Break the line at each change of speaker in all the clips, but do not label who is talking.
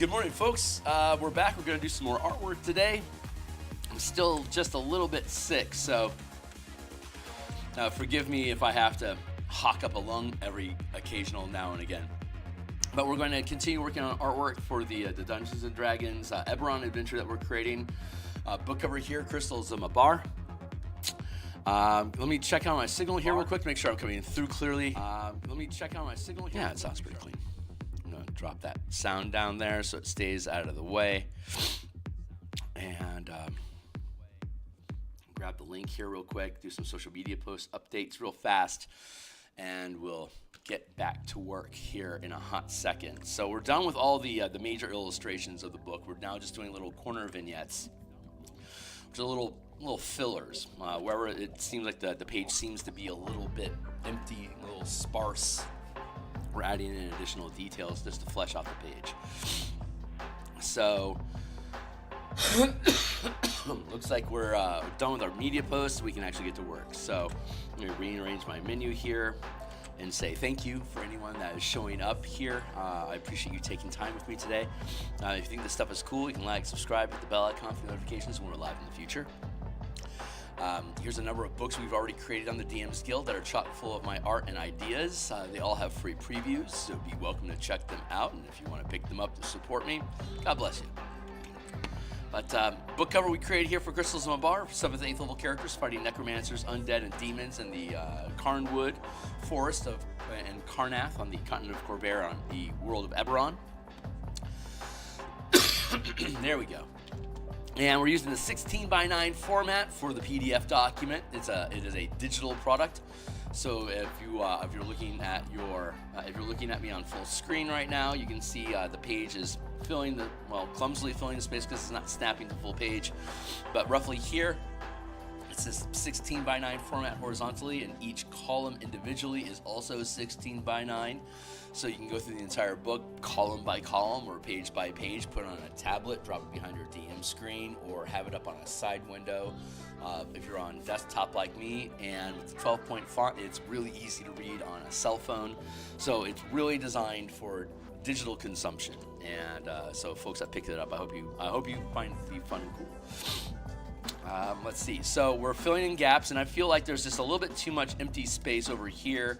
Good morning, folks. We're back. We're going to do some more artwork today. I'm still just a little bit sick, so forgive me if I have to hawk up a lung every occasional now and again. But we're going to continue working on artwork for the Dungeons & Dragons Eberron adventure that we're creating. Book cover here, Crystals of Mabar. Let me check out my signal here real quick to make sure I'm coming through clearly. Yeah, it sounds pretty clean. Drop that sound down there so it stays out of the way. And grab the link here real quick, do some social media post updates real fast, and we'll get back to work here in a hot second. So we're done with all the major illustrations of the book. We're now just doing little corner vignettes, which are little fillers. Wherever it seems like the page seems to be a little bit empty, a little sparse, we're adding in additional details just to flesh out the page. So, looks like we're done with our media posts. We can actually get to work. So, I'm going to rearrange my menu here and say thank you for anyone that is showing up here. I appreciate you taking time with me today. If you think this stuff is cool, you can like, subscribe, hit the bell icon for notifications when we're live in the future. Here's a number of books we've already created on the DMsGuild that are chock full of my art and ideas. They all have free previews, so be welcome to check them out. And if you want to pick them up to support me, God bless you. But book cover we created here for Crystals of Mabar, 7th and 8th level characters fighting necromancers, undead, and demons in the Carnwood Forest and Karnath on the continent of Corvair on the world of Eberron. There we go. And we're using the 16:9 format for the PDF document. It is a digital product. So if you're looking at me on full screen right now, you can see the page is clumsily filling the space because it's not snapping the full page. But roughly here, it's this 16:9 format horizontally, and each column individually is also 16:9. So you can go through the entire book column by column or page by page, put it on a tablet, drop it behind your DM screen, or have it up on a side window. If you're on desktop like me, and with the 12-point font, it's really easy to read on a cell phone. So it's really designed for digital consumption. And so folks that picked it up, I hope you find it to be fun and cool. Let's see. So we're filling in gaps, and I feel like there's just a little bit too much empty space over here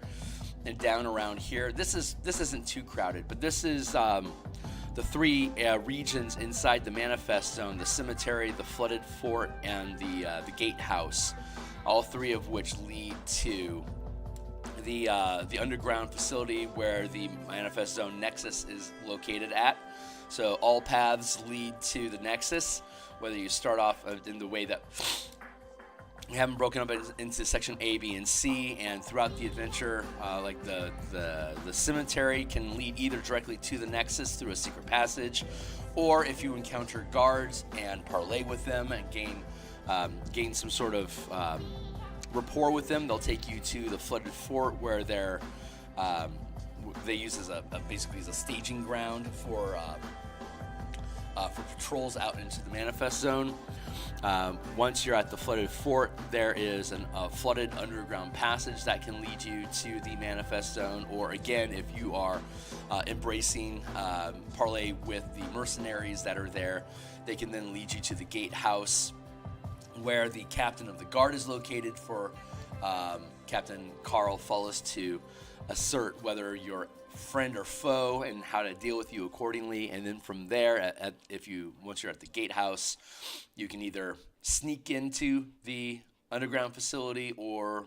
and down around here. This isn't too crowded, but this is the three regions inside the manifest zone: the cemetery, the flooded fort, and the gatehouse. All three of which lead to the underground facility where the manifest zone nexus is located at. So all paths lead to the nexus, whether you start off in the way that we have them broken up into section A, B, and C, and throughout the adventure, like the cemetery can lead either directly to the Nexus through a secret passage, or if you encounter guards and parlay with them and gain some sort of rapport with them, they'll take you to the flooded fort where they use as basically as a staging ground for patrols out into the manifest zone. Once you're at the flooded fort, there is a flooded underground passage that can lead you to the manifest zone, or again, if you are embracing parlay with the mercenaries that are there, they can then lead you to the gatehouse where the captain of the guard is located for Captain Carl Follis to assert whether you're friend or foe and how to deal with you accordingly. And then from there, once you're at the gatehouse, you can either sneak into the underground facility or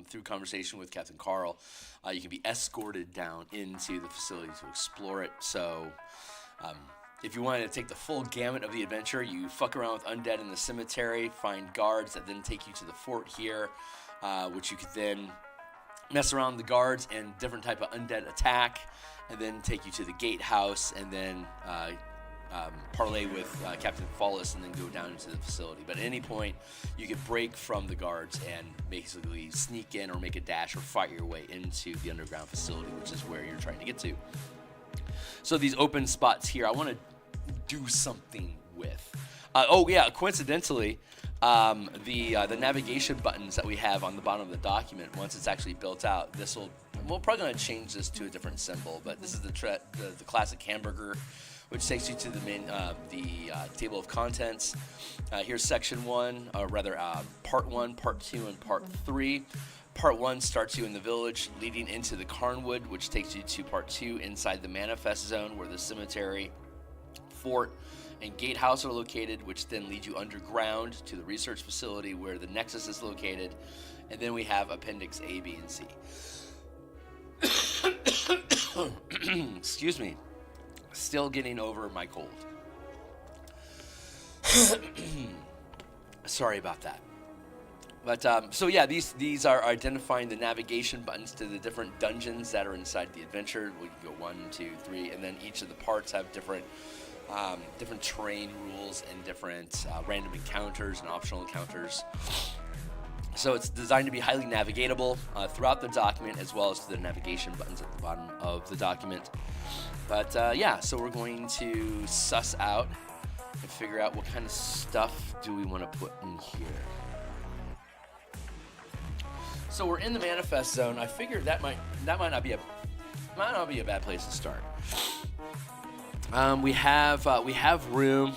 through conversation with Captain Carl, you can be escorted down into the facility to explore it. So if you wanted to take the full gamut of the adventure, you fuck around with undead in the cemetery, find guards that then take you to the fort here, which you could then mess around with the guards and different type of undead attack, and then take you to the gatehouse, and then parlay with Captain Follis, and then go down into the facility. But at any point, you could break from the guards and basically sneak in or make a dash or fight your way into the underground facility, which is where you're trying to get to. So these open spots here, I want to do something with. Coincidentally, the navigation buttons that we have on the bottom of the document, once it's actually built out, we're probably going to change this to a different symbol, but this is the classic hamburger which takes you to the main table of contents. Here's section 1, or rather part 1, part 2, and part 3. Part 1 starts you in the village, leading into the Carnwood, which takes you to part 2 inside the Manifest Zone, where the cemetery, fort, and gatehouse are located, which then lead you underground to the research facility where the Nexus is located. And then we have Appendix A, B, and C. Excuse me. Still getting over my cold. Sorry about that. But so yeah, these are identifying the navigation buttons to the different dungeons that are inside the adventure. We can go 1, 2, 3, and then each of the parts have different terrain rules and different random encounters and optional encounters. So it's designed to be highly navigatable throughout the document, as well as to the navigation buttons at the bottom of the document. But yeah, so we're going to suss out and figure out what kind of stuff do we want to put in here. So we're in the Manifest Zone. I figured that might not be a bad place to start. We have room.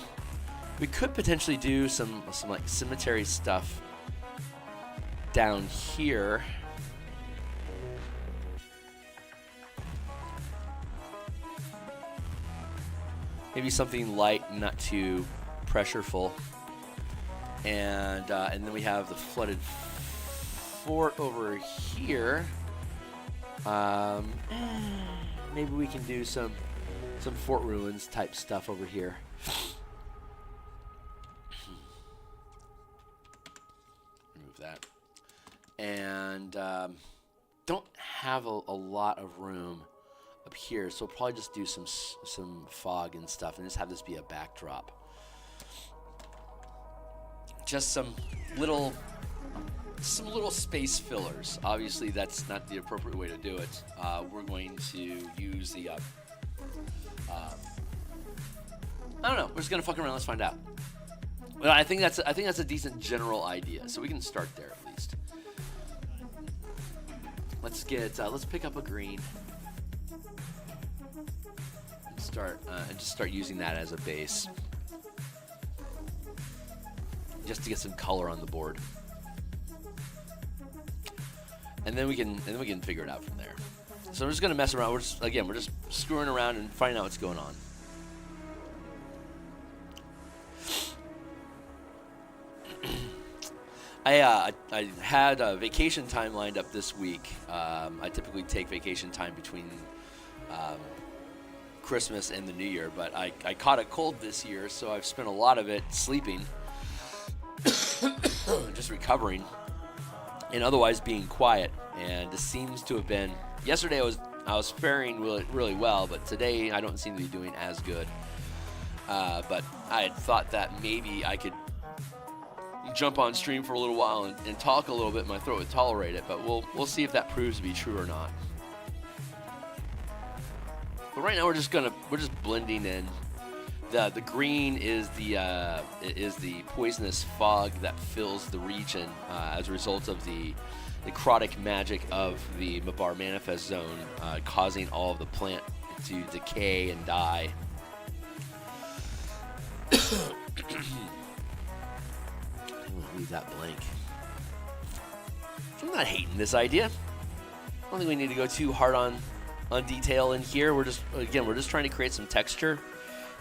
We could potentially do some like cemetery stuff down here. Maybe something light, not too pressureful. And then we have the flooded fort over here. Maybe we can do some fort ruins type stuff over here. Remove that. And don't have a lot of room up here, so we'll probably just do some fog and stuff and just have this be a backdrop. Just some little space fillers. Obviously that's not the appropriate way to do it. We're going to use the I don't know. We're just gonna fuck around. Let's find out. Well, I think that's a decent general idea. So we can start there at least. Let's pick up a green. And just start using that as a base, just to get some color on the board. And then we can figure it out from there. So we're just gonna mess around. We're just screwing around and finding out what's going on. I had vacation time lined up this week. I typically take vacation time between Christmas and the New Year, but I caught a cold this year, so I've spent a lot of it sleeping, just recovering, and otherwise being quiet. And this seems to have been. Yesterday I was faring really well, but today I don't seem to be doing as good. But I had thought that maybe I could jump on stream for a little while and talk a little bit. My throat would tolerate it, but we'll see if that proves to be true or not. But right now we're just blending in. The green is the poisonous fog that fills the region as a result of the necrotic magic of the Mabar Manifest Zone, causing all of the plant to decay and die. I'm gonna leave that blank. I'm not hating this idea. I don't think we need to go too hard on detail in here. We're just trying to create some texture,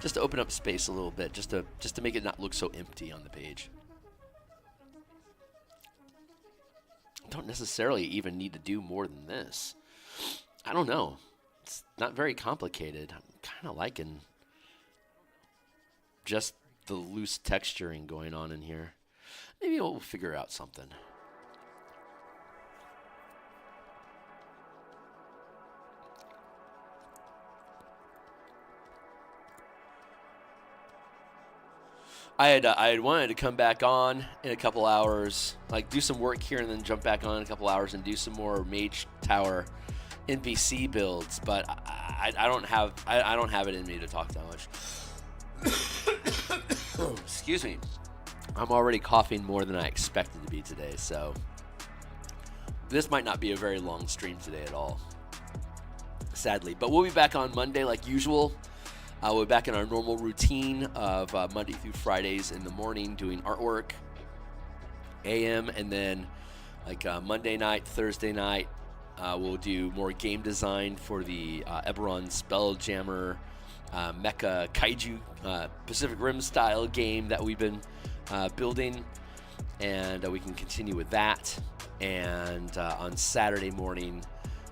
just to open up space a little bit, just to make it not look so empty on the page. Don't necessarily even need to do more than this. I don't know. It's not very complicated. I'm kind of liking just the loose texturing going on in here. Maybe we'll figure out something. I had wanted to come back on in a couple hours, like do some work here and then jump back on in a couple hours and do some more Mage Tower NPC builds, but I don't have it in me to talk that much. Excuse me. I'm already coughing more than I expected to be today, so this might not be a very long stream today at all, sadly. But we'll be back on Monday like usual. We're back in our normal routine of Monday through Fridays in the morning doing artwork, AM, and then like Monday night, Thursday night, we'll do more game design for the Eberron Spelljammer Mecha Kaiju Pacific Rim style game that we've been building, and we can continue with that. And on Saturday morning,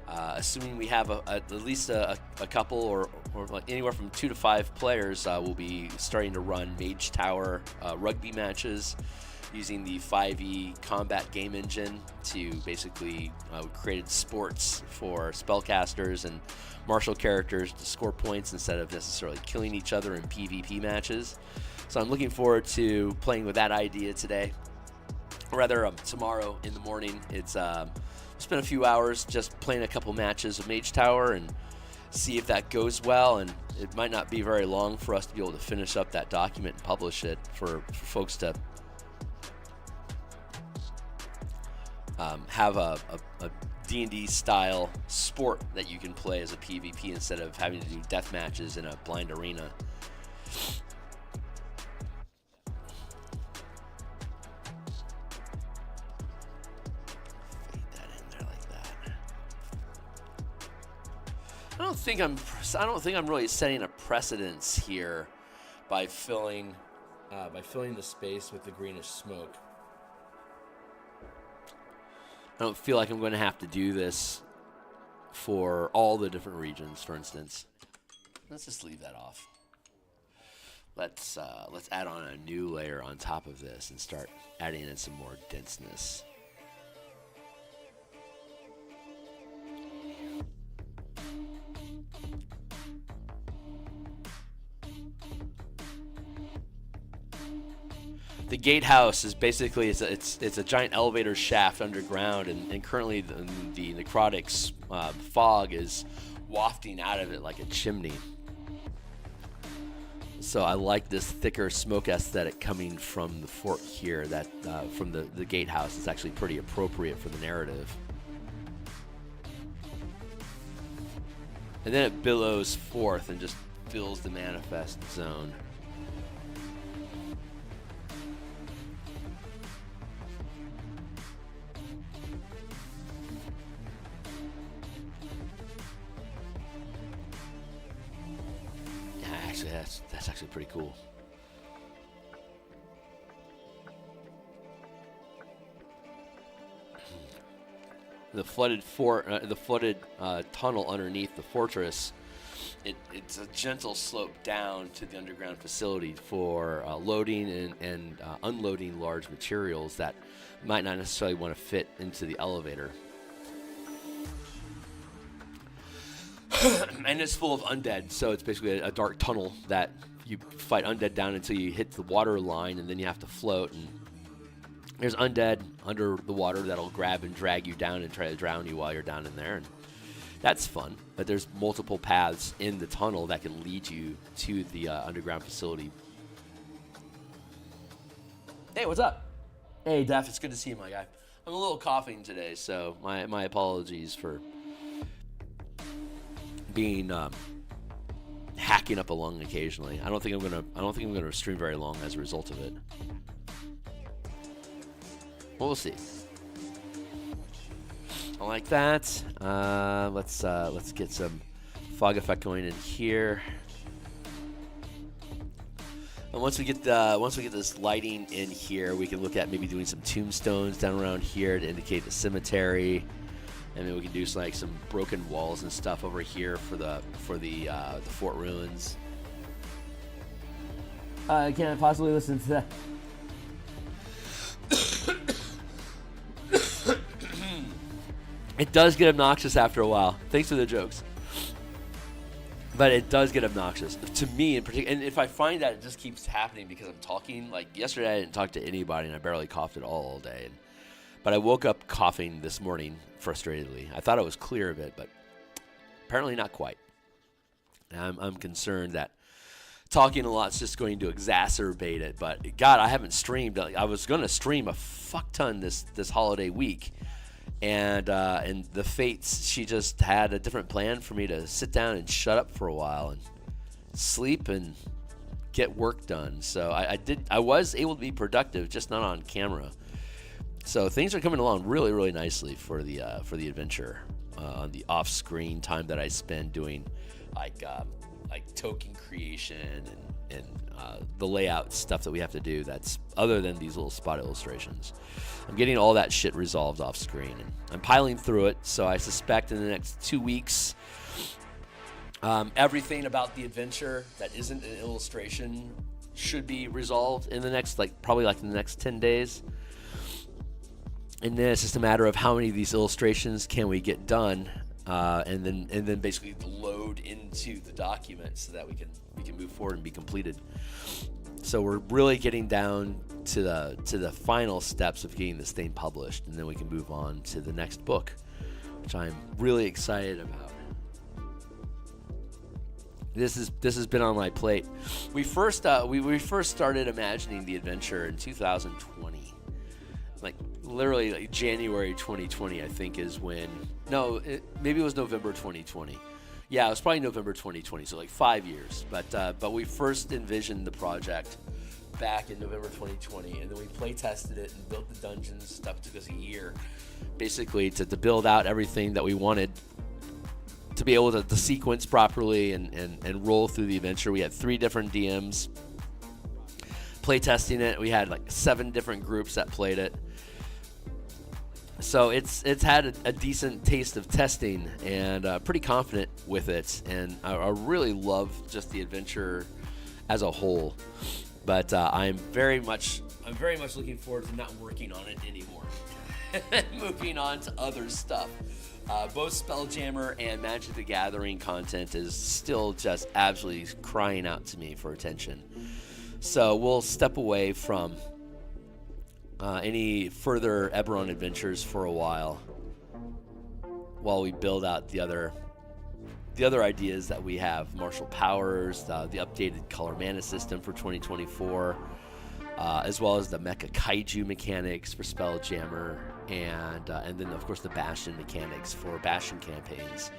assuming we have at least a couple or like anywhere from 2 to 5 players, we'll be starting to run Mage Tower rugby matches using the 5e combat game engine to basically created sports for spellcasters and martial characters to score points instead of necessarily killing each other in PvP matches. So I'm looking forward to playing with that idea today. Or rather, tomorrow in the morning. It's spend a few hours just playing a couple matches of Mage Tower and see if that goes well. And it might not be very long for us to be able to finish up that document and publish it for folks to have a D&D style sport that you can play as a PvP instead of having to do death matches in a blind arena. Fade that in there like that. I don't think I'm really setting a precedence here by filling the space with the greenish smoke. I don't feel like I'm going to have to do this for all the different regions, for instance. Let's just leave that off. Let's add on a new layer on top of this and start adding in some more denseness. The gatehouse is basically it's a giant elevator shaft underground, and currently the necrotics fog is wafting out of it like a chimney. So I like this thicker smoke aesthetic coming from the fort here. That from the gatehouse is actually pretty appropriate for the narrative. And then it billows forth and just fills the manifest zone. That's actually pretty cool. The flooded tunnel underneath the fortress, it's a gentle slope down to the underground facility for loading and unloading large materials that might not necessarily want to fit into the elevator. And it's full of undead, so it's basically a dark tunnel that you fight undead down until you hit the water line, and then you have to float. And there's undead under the water that'll grab and drag you down and try to drown you while you're down in there, and that's fun. But there's multiple paths in the tunnel that can lead you to the underground facility. Hey, what's up? Hey, Def, it's good to see you, my guy. I'm a little coughing today, so my apologies for being hacking up a lung occasionally. I don't think I'm gonna stream very long as a result of it. Well, we'll see. I like that. Let's get some fog effect going in here. And once we get this lighting in here, we can look at maybe doing some tombstones down around here to indicate the cemetery. And then we can do some broken walls and stuff over here for the fort ruins. I can't possibly listen to that. It does get obnoxious after a while. Thanks for the jokes. But it does get obnoxious to me in particular. And if I find that it just keeps happening because I'm talking, like yesterday I didn't talk to anybody and I barely coughed at all day. But I woke up coughing this morning frustratedly. I thought I was clear of it, but apparently not quite. And I'm concerned that talking a lot is just going to exacerbate it. But God, I haven't streamed. I was going to stream a fuck ton this holiday week, and the Fates, she just had a different plan for me to sit down and shut up for a while, and sleep and get work done. So I was able to be productive, just not on camera. So things are coming along really, really nicely for the adventure. On the off-screen time that I spend doing like token creation and the layout stuff that we have to do, that's other than these little spot illustrations. I'm getting all that shit resolved off screen, and I'm piling through it. So I suspect in the next 2 weeks, everything about the adventure that isn't an illustration should be resolved in the next, probably in the next 10 days. And then it's just a matter of how many of these illustrations can we get done, and then basically load into the document so that we can move forward and be completed. So we're really getting down to the final steps of getting this thing published, and then we can move on to the next book, which I'm really excited about. This has been on my plate. We first started imagining the adventure in 2020, literally January 2020. I think is when. No, maybe it was November 2020. Yeah, it was probably November 2020. So 5 years. But we first envisioned the project back in November 2020, and then we play tested it and built the dungeons. Stuff took us a year, basically, to build out everything that we wanted to be able to sequence properly and roll through the adventure. We had 3 different DMs play testing it. We had 7 different groups that played it. So it's had a decent taste of testing, and pretty confident with it. And I really love just the adventure as a whole. But I'm very much looking forward to not working on it anymore. Moving on to other stuff. Both Spelljammer and Magic the Gathering content is still just absolutely crying out to me for attention. So we'll step away from any further Eberron adventures for a while we build out the other ideas that we have. Martial powers, the updated color mana system for 2024, as well as the mecha kaiju mechanics for Spelljammer, and then of course the Bastion mechanics for Bastion campaigns.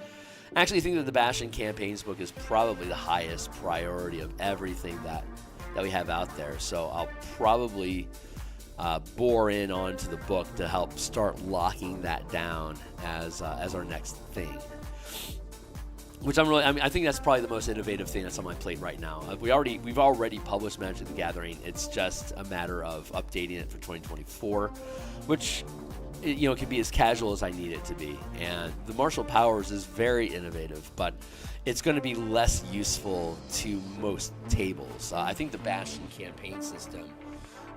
I actually think that the Bastion campaigns book is probably the highest priority of everything that we have out there. So I'll probably bore in onto the book to help start locking that down as our next thing. Which I think that's probably the most innovative thing that's on my plate right now. We've already published Magic the Gathering. It's just a matter of updating it for 2024, which can be as casual as I need it to be. And the Martial Powers is very innovative, but it's going to be less useful to most tables. I think the Bastion campaign system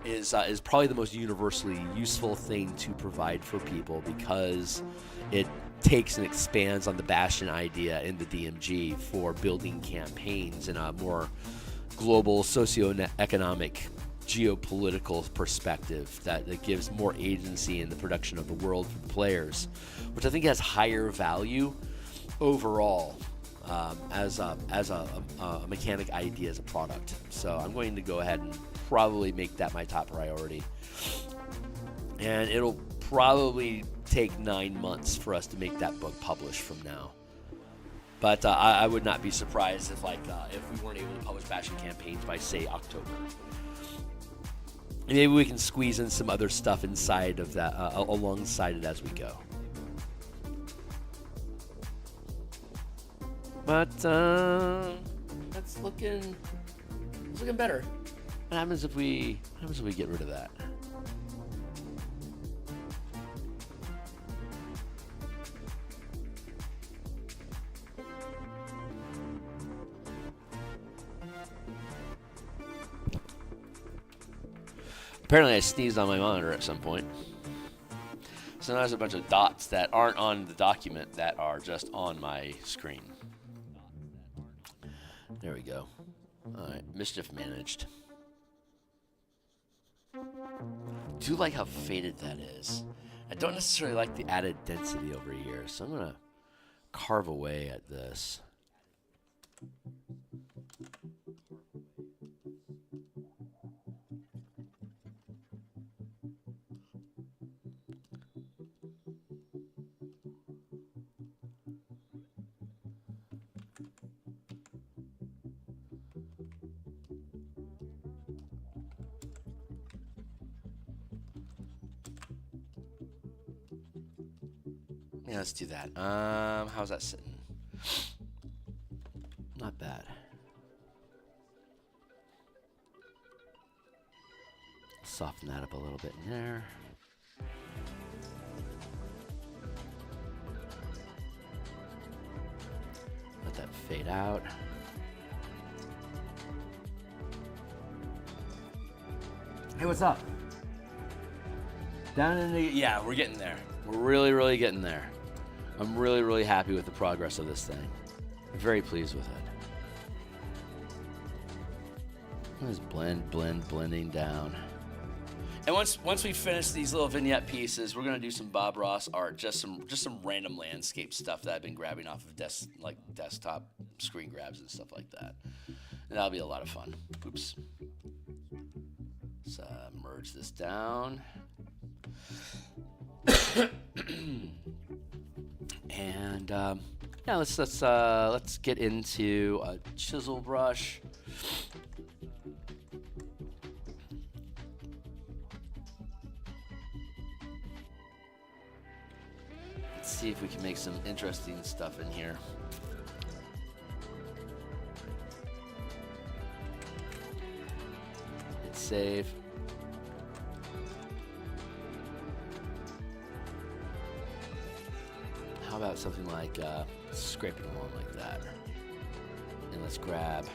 is probably the most universally useful thing to provide for people, because it takes and expands on the Bastion idea in the DMG for building campaigns in a more global socioeconomic geopolitical perspective that gives more agency in the production of the world for the players, which I think has higher value overall as a mechanic idea, as a product. So I'm going to go ahead and probably make that my top priority, and it'll probably take 9 months for us to make that book published from now. But I would not be surprised if we weren't able to publish Bastion campaigns by, say, October. Maybe we can squeeze in some other stuff inside of that, alongside it as we go. But that's looking better. What happens if we get rid of that? Apparently I sneezed on my monitor at some point. So now there's a bunch of dots that aren't on the document that are just on my screen. There we go. Alright, mischief managed. I do like how faded that is. I don't necessarily like the added density over here, so I'm going to carve away at this. Yeah, let's do that. How's that sitting? Not bad. Soften that up a little bit in there. Let that fade out. Hey, what's up? Down in the... Yeah, we're getting there. We're really, really getting there. I'm really, really happy with the progress of this thing. I'm very pleased with it. Just blending down. And once we finish these little vignette pieces, we're gonna do some Bob Ross art, just some random landscape stuff that I've been grabbing off of desktop screen grabs and stuff like that. And that'll be a lot of fun. Oops. Let's merge this down. And yeah, let's get into a chisel brush. Let's see if we can make some interesting stuff in here. Hit save. How about something like scraping along like that? And let's grab...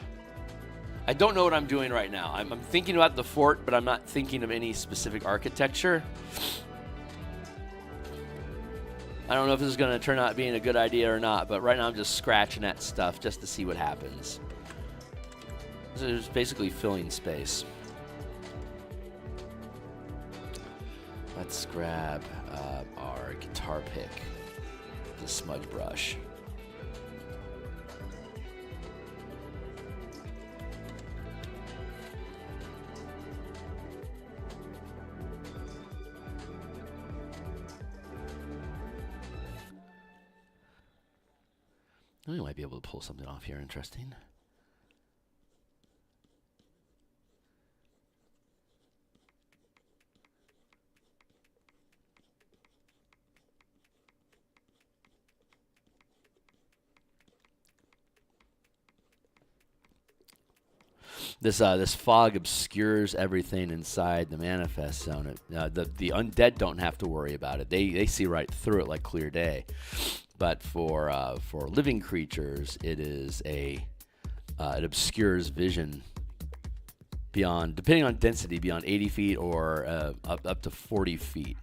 I don't know what I'm doing right now. I'm thinking about the fort, but I'm not thinking of any specific architecture. I don't know if this is going to turn out being a good idea or not, but right now I'm just scratching at stuff just to see what happens. So it's basically filling space. Let's grab our guitar pick, the smudge brush. We might be able to pull something off here interesting. This fog obscures everything inside the manifest zone. The undead don't have to worry about it. They see right through it like clear day. But for living creatures, it is it obscures vision beyond, depending on density, beyond 80 feet or up to 40 feet.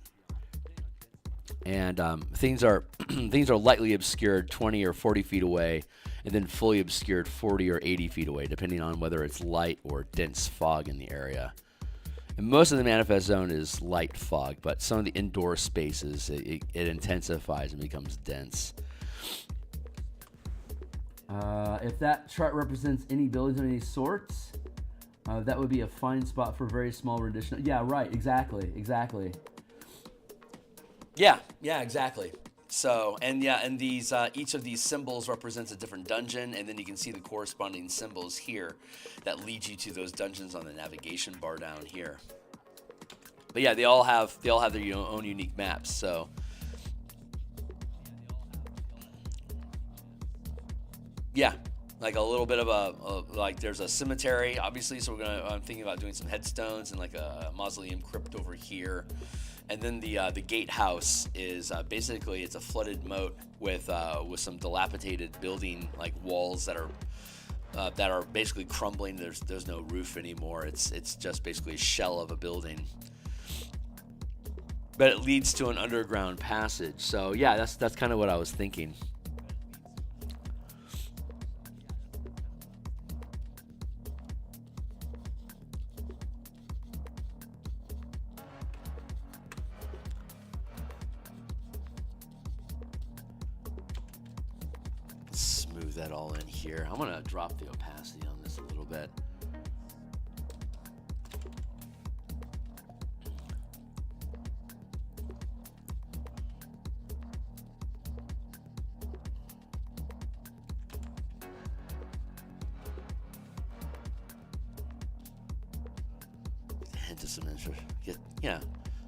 And things are lightly obscured 20 or 40 feet away, and then fully obscured 40 or 80 feet away, depending on whether it's light or dense fog in the area. And most of the manifest zone is light fog, but some of the indoor spaces, it intensifies and becomes dense. If that chart represents any buildings of any sorts, that would be a fine spot for a very small rendition. Yeah, right, exactly. Yeah, exactly. So, and these each of these symbols represents a different dungeon, and then you can see the corresponding symbols here that lead you to those dungeons on the navigation bar down here. But yeah, they all have their own unique maps. So, yeah, like a little bit of like there's a cemetery, obviously. So I'm thinking about doing some headstones and like a mausoleum crypt over here. And then the gatehouse is basically it's a flooded moat with some dilapidated building like walls that are basically crumbling. There's no roof anymore. It's just basically a shell of a building. But it leads to an underground passage. So yeah, that's kind of what I was thinking. That all in here. I'm gonna drop the opacity on this a little bit. Hint of some interest.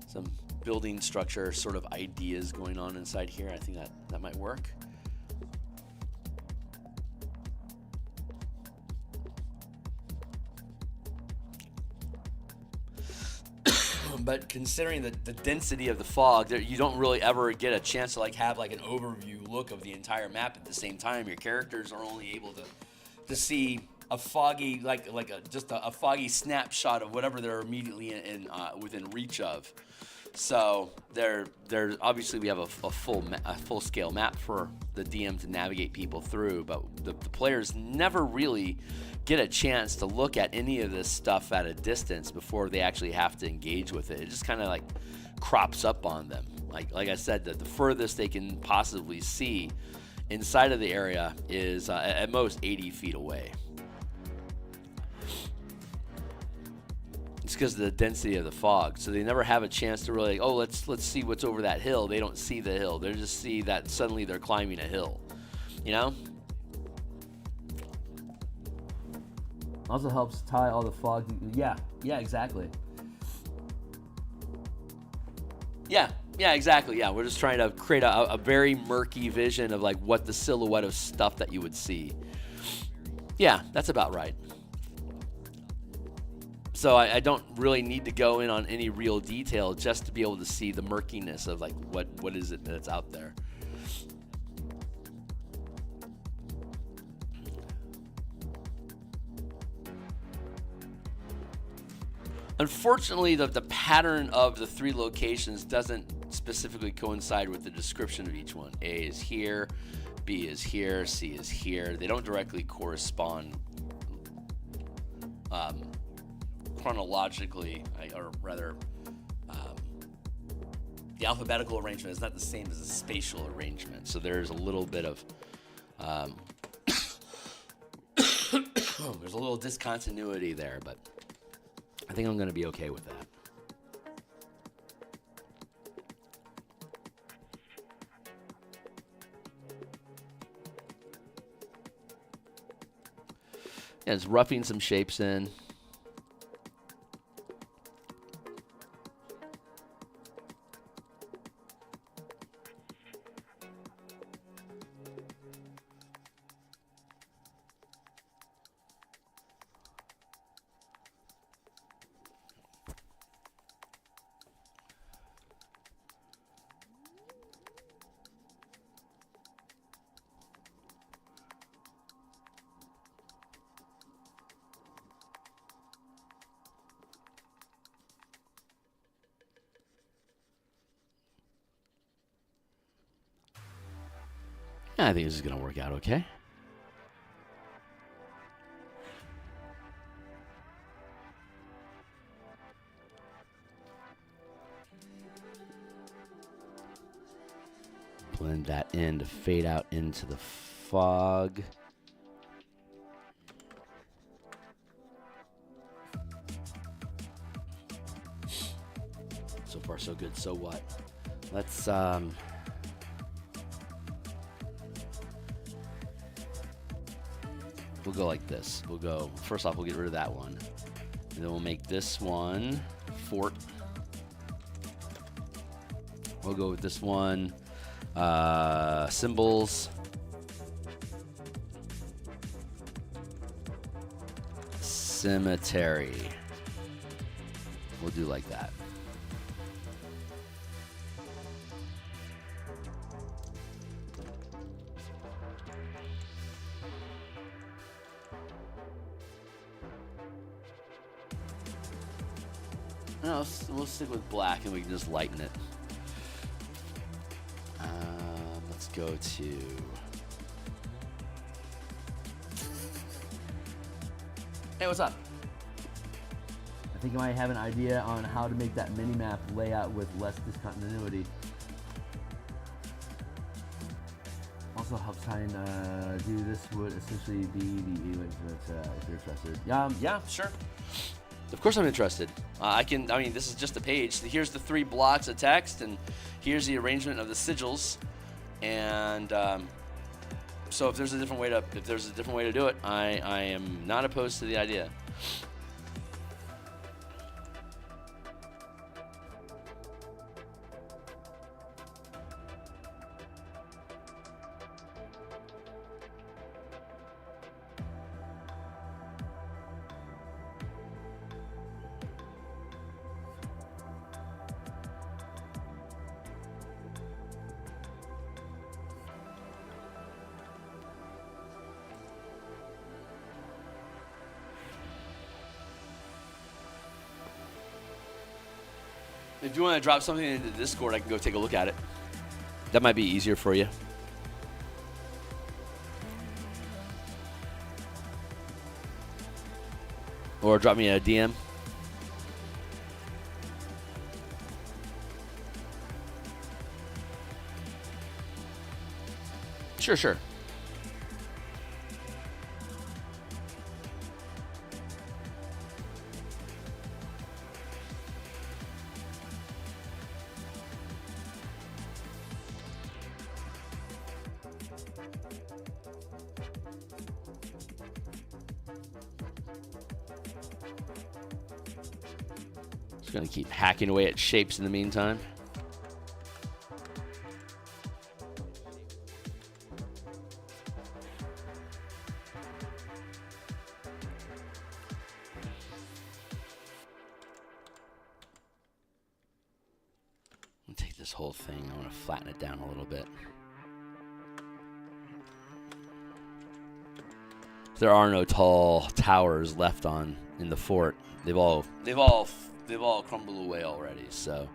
Some building structure sort of ideas going on inside here. I think that might work. But considering the density of the fog, you don't really ever get a chance to like have like an overview look of the entire map at the same time. Your characters are only able to see a foggy just a foggy snapshot of whatever they're immediately within reach of. So there obviously we have a full scale map for the DM to navigate people through, but the players never really get a chance to look at any of this stuff at a distance before they actually have to engage with it. It just kind of like crops up on them. Like I said, the furthest they can possibly see inside of the area is at most 80 feet away. It's because of the density of the fog, so they never have a chance to really, oh, let's see what's over that hill. They don't see the hill. They just see that suddenly they're climbing a hill, you know?
Also helps tie all the fog. Yeah, exactly.
Yeah, exactly. Yeah, we're just trying to create a very murky vision of like what the silhouette of stuff that you would see. Yeah, that's about right. So I don't really need to go in on any real detail just to be able to see the murkiness of like what is it that's out there. Unfortunately, the pattern of the three locations doesn't specifically coincide with the description of each one. A is here, B is here, C is here. They don't directly correspond chronologically, or rather, the alphabetical arrangement is not the same as the spatial arrangement. So there's a little bit of there's a little discontinuity there, but I think I'm going to be okay with that. Yeah, it's roughing some shapes in. I think this is going to work out okay. Blend that in to fade out into the fog. So far, so good. So what? Let's we'll go like this. We'll go, first off, we'll get rid of that one. And then we'll make this one fort. We'll go with this one, symbols. Cemetery. We'll do like that. No, we'll stick with black and we can just lighten it. Let's go to... Hey, what's up?
I think I might have an idea on how to make that mini-map layout with less discontinuity. Also helps trying to do this would essentially be the link if you're interested.
Yeah, sure. Of course I'm interested. I mean, this is just a page. Here's the 3 blocks of text, and here's the arrangement of the sigils. And so if there's a different way to do it, I am not opposed to the idea. If you want to drop something into Discord, I can go take a look at it. That might be easier for you. Or drop me a DM. Sure, sure. Just gonna keep hacking away at shapes in the meantime. Take this whole thing, I want to flatten it down a little bit. There are no tall towers left in the fort. They've all crumbled away already, so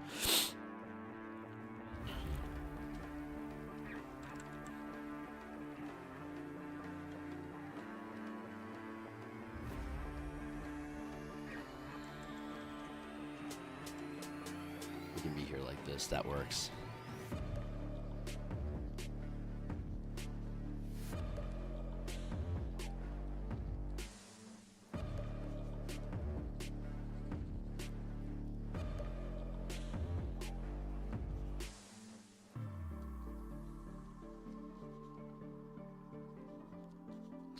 we can be here like this. That works.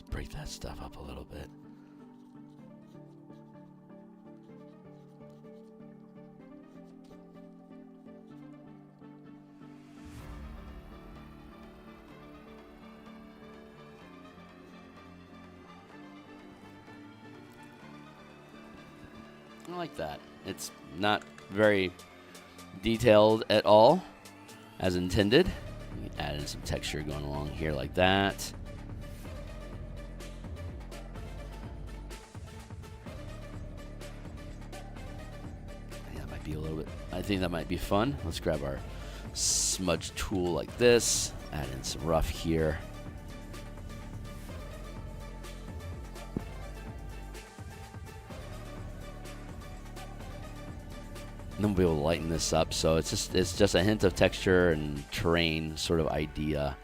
Break that stuff up a little bit. I like that. It's not very detailed at all, as intended. We can add in some texture going along here like that. A little bit. I think that might be fun. Let's grab our smudge tool like this, add in some rough here. And then we'll be able to lighten this up. So it's just a hint of texture and terrain sort of idea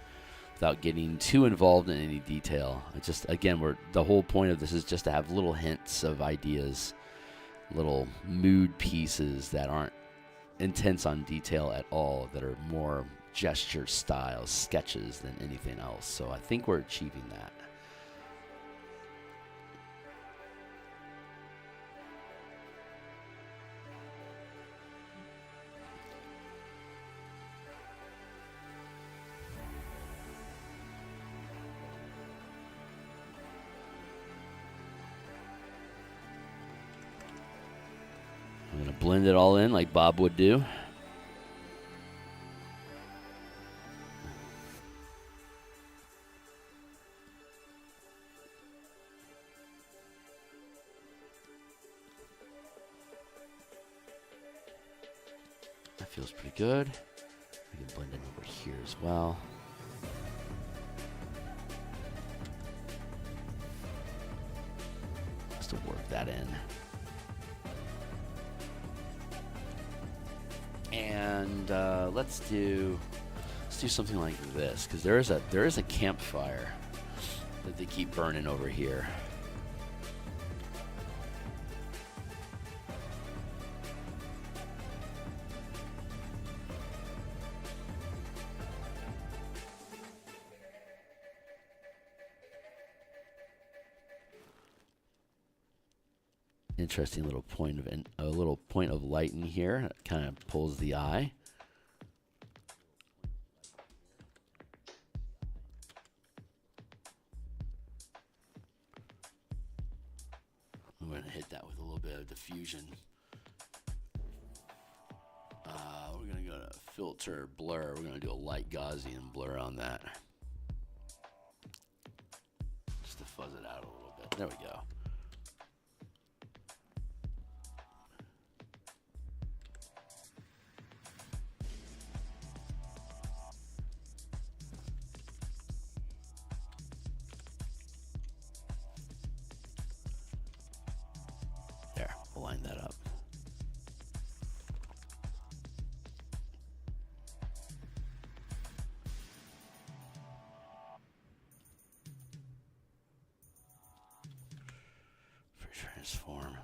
without getting too involved in any detail. It's just, again, the whole point of this is just to have little hints of ideas, little mood pieces that aren't intense on detail at all, that are more gesture style sketches than anything else. So I think we're achieving that. I'm going to blend it all in like Bob would do. That feels pretty good. We can blend it over here as well. Just to work that in. And let's do something like this, because there is a campfire that they keep burning over here. Interesting little point of light in here. It kind of pulls the eye. I'm going to hit that with a little bit of diffusion. We're going to go to filter, blur. We're going to do a light Gaussian blur on that. Just to fuzz it out a little bit. There we go. Transform.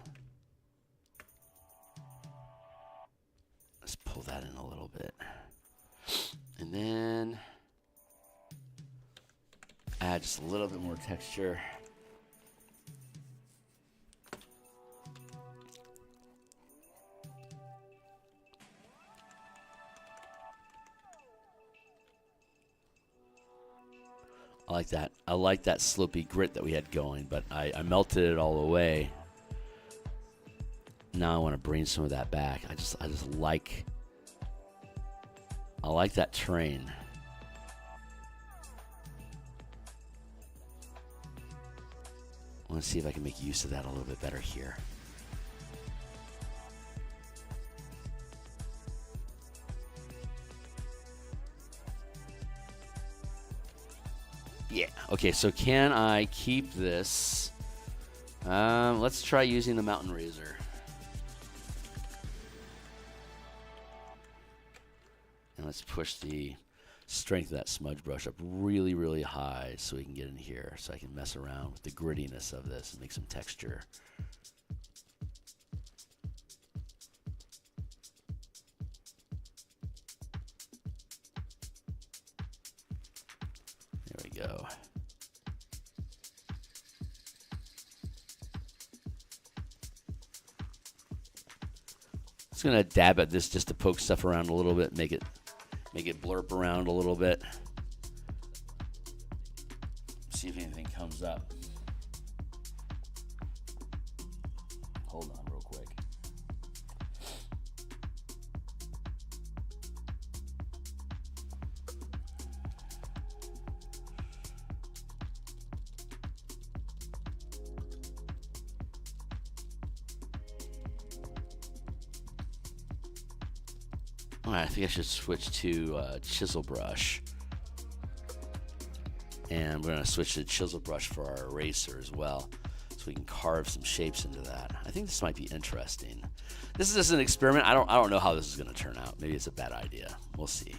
Let's pull that in a little bit. And then add just a little bit more texture. I like that. I like that slopey grit that we had going, but I melted it all away. Now I want to bring some of that back. I just like that terrain. I want to see if I can make use of that a little bit better here. Yeah. Okay, so can I keep this? Let's try using the Mountain Razor. And let's push the strength of that smudge brush up really, really high so we can get in here, so I can mess around with the grittiness of this and make some texture. There we go. Just gonna dab at this just to poke stuff around a little bit, make it blurp around a little bit. See if anything comes up. Hold on real quick. All right, I think I should switch to chisel brush. And we're going to switch to chisel brush for our eraser as well, so we can carve some shapes into that. I think this might be interesting. This is just an experiment. I don't know how this is going to turn out. Maybe it's a bad idea. We'll see.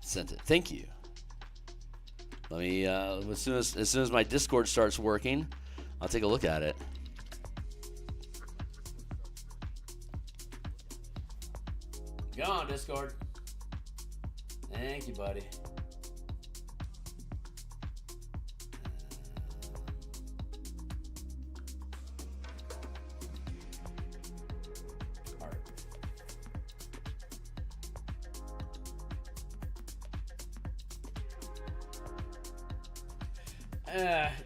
Sent it. Thank you. Let me as soon as my Discord starts working, I'll take a look at it. Go on, Discord. Thank you, buddy.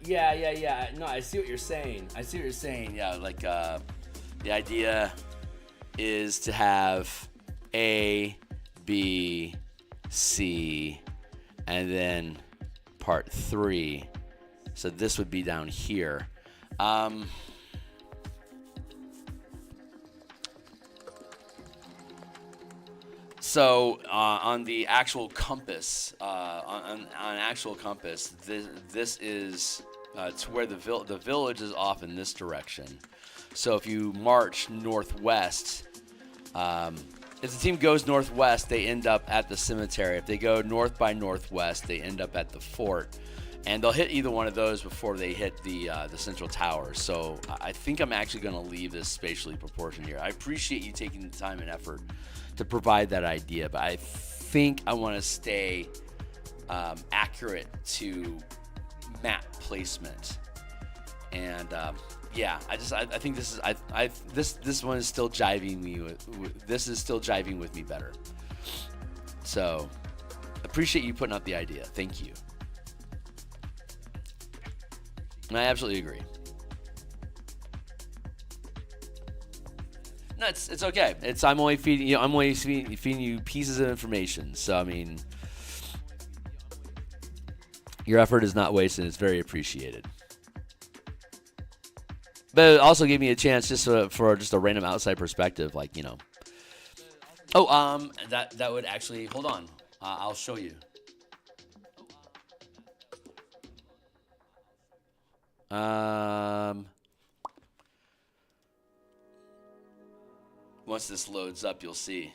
Yeah. No, I see what you're saying. Yeah, like the idea is to have A, B, C, and then part 3. So this would be down here. So on the actual compass, on actual compass, this is to where the village is off in this direction. So if you march northwest, if the team goes northwest, they end up at the cemetery. If they go north by northwest, they end up at the fort. And they'll hit either one of those before they hit the central tower. So I think I'm actually going to leave this spatially proportioned here. I appreciate you taking the time and effort to provide that idea, but I think I want to stay accurate to map placement. And yeah, I think this is this one is still jiving me with this is still jiving with me better. So appreciate you putting out the idea. Thank you. And I absolutely agree. No, it's okay. I'm only feeding you pieces of information. So I mean, your effort is not wasted. It's very appreciated. But it also gave me a chance just for just a random outside perspective, like, you know. Oh, that would actually, hold on. I'll show you. once this loads up, you'll see.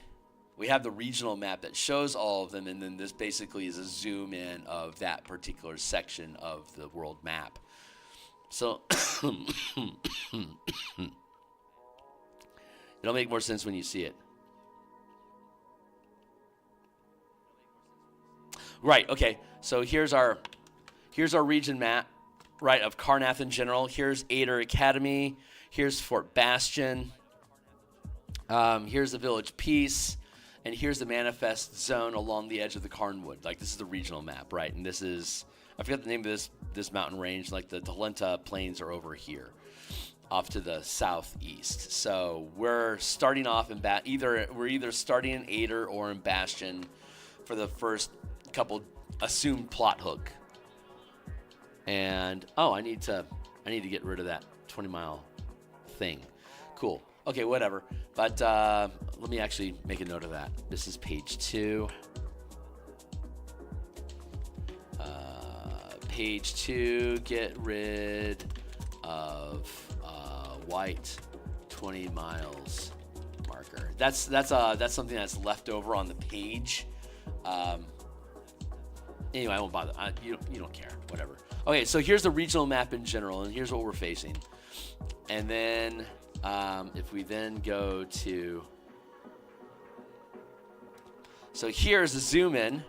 We have the regional map that shows all of them, and then this basically is a zoom in of that particular section of the world map. So it'll make more sense when you see it. Right, okay. So here's our region map, right, of Karnath in general. Here's Ader Academy. Here's Fort Bastion. Here's the Village Peace. And here's the manifest zone along the edge of the Carnwood. Like, this is the regional map, right? And this is, I forget the name of this mountain range. Like, the Talenta Plains are over here, off to the southeast. So we're starting off in we're either starting in Ader or in Bastion for the first couple assumed plot hook. And I need to get rid of that 20-mile thing. Cool. Okay, whatever. But let me actually make a note of that. This is page 2. Page 2, get rid of white 20 miles marker. That's something that's left over on the page. Anyway, I won't bother. You don't care. Whatever. Okay, so here's the regional map in general, and here's what we're facing. And then if we then go to, so here's a zoom in,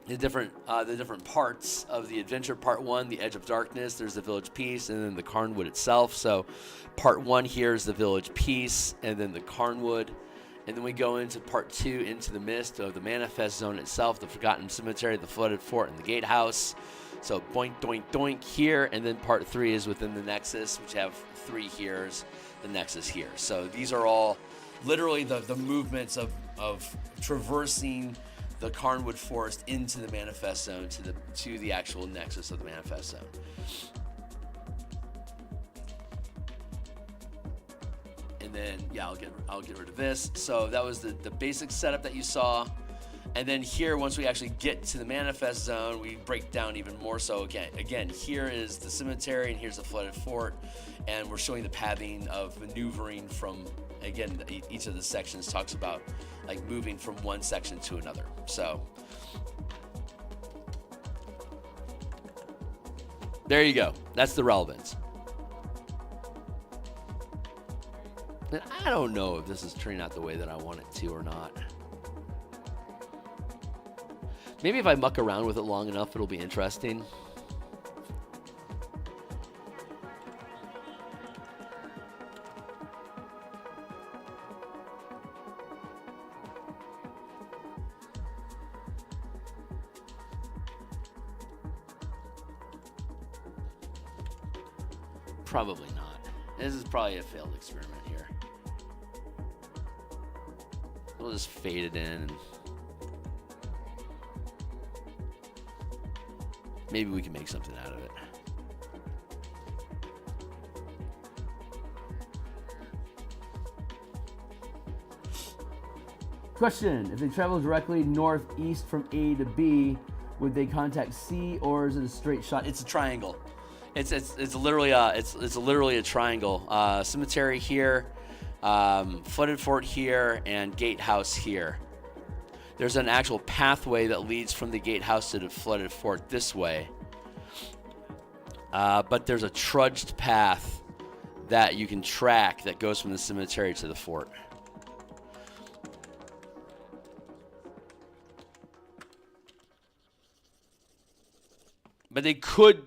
the different parts of the adventure. Part 1, the Edge of Darkness. There's the Village Peace, and then the Carnwood itself. So part 1 here is the Village Peace, and then the Carnwood. And then we go into part 2, into the mist of the manifest zone itself, the Forgotten Cemetery, the Flooded Fort, and the Gatehouse. So boink, doink, doink here. And then part 3 is within the Nexus, which have 3 here's, the Nexus here. So these are all literally the movements of traversing the Carnwood Forest into the manifest zone, to the actual Nexus of the manifest zone. And then, yeah, I'll get rid of this. So that was the basic setup that you saw. And then here, once we actually get to the manifest zone, we break down even more so. Again, here is the cemetery, and here's the Flooded Fort. And we're showing the pathing of maneuvering from, again, each of the sections talks about like moving from one section to another. So there you go. That's the relevance. And I don't know if this is turning out the way that I want it to or not. Maybe if I muck around with it long enough, it'll be interesting. Probably not. This is probably a failed experiment here. We'll just fade it in and maybe we can make something out of it.
Question: if they travel directly northeast from A to B, would they contact C, or is it a straight shot?
It's a triangle. It's literally a triangle. Cemetery here, Flooded Fort here, and Gatehouse here. There's an actual pathway that leads from the Gatehouse to the Flooded Fort this way. But there's a trudged path that you can track that goes from the cemetery to the fort. But they could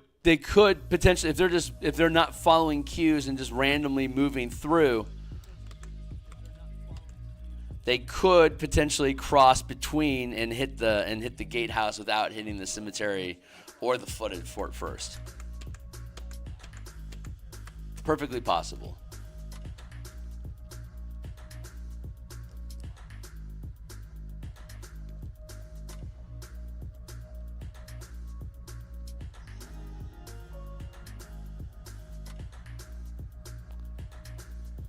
potentially, if they're not following cues and just randomly moving through, they could potentially cross between and hit the Gatehouse without hitting the cemetery or the Flooded Fort first. Perfectly possible.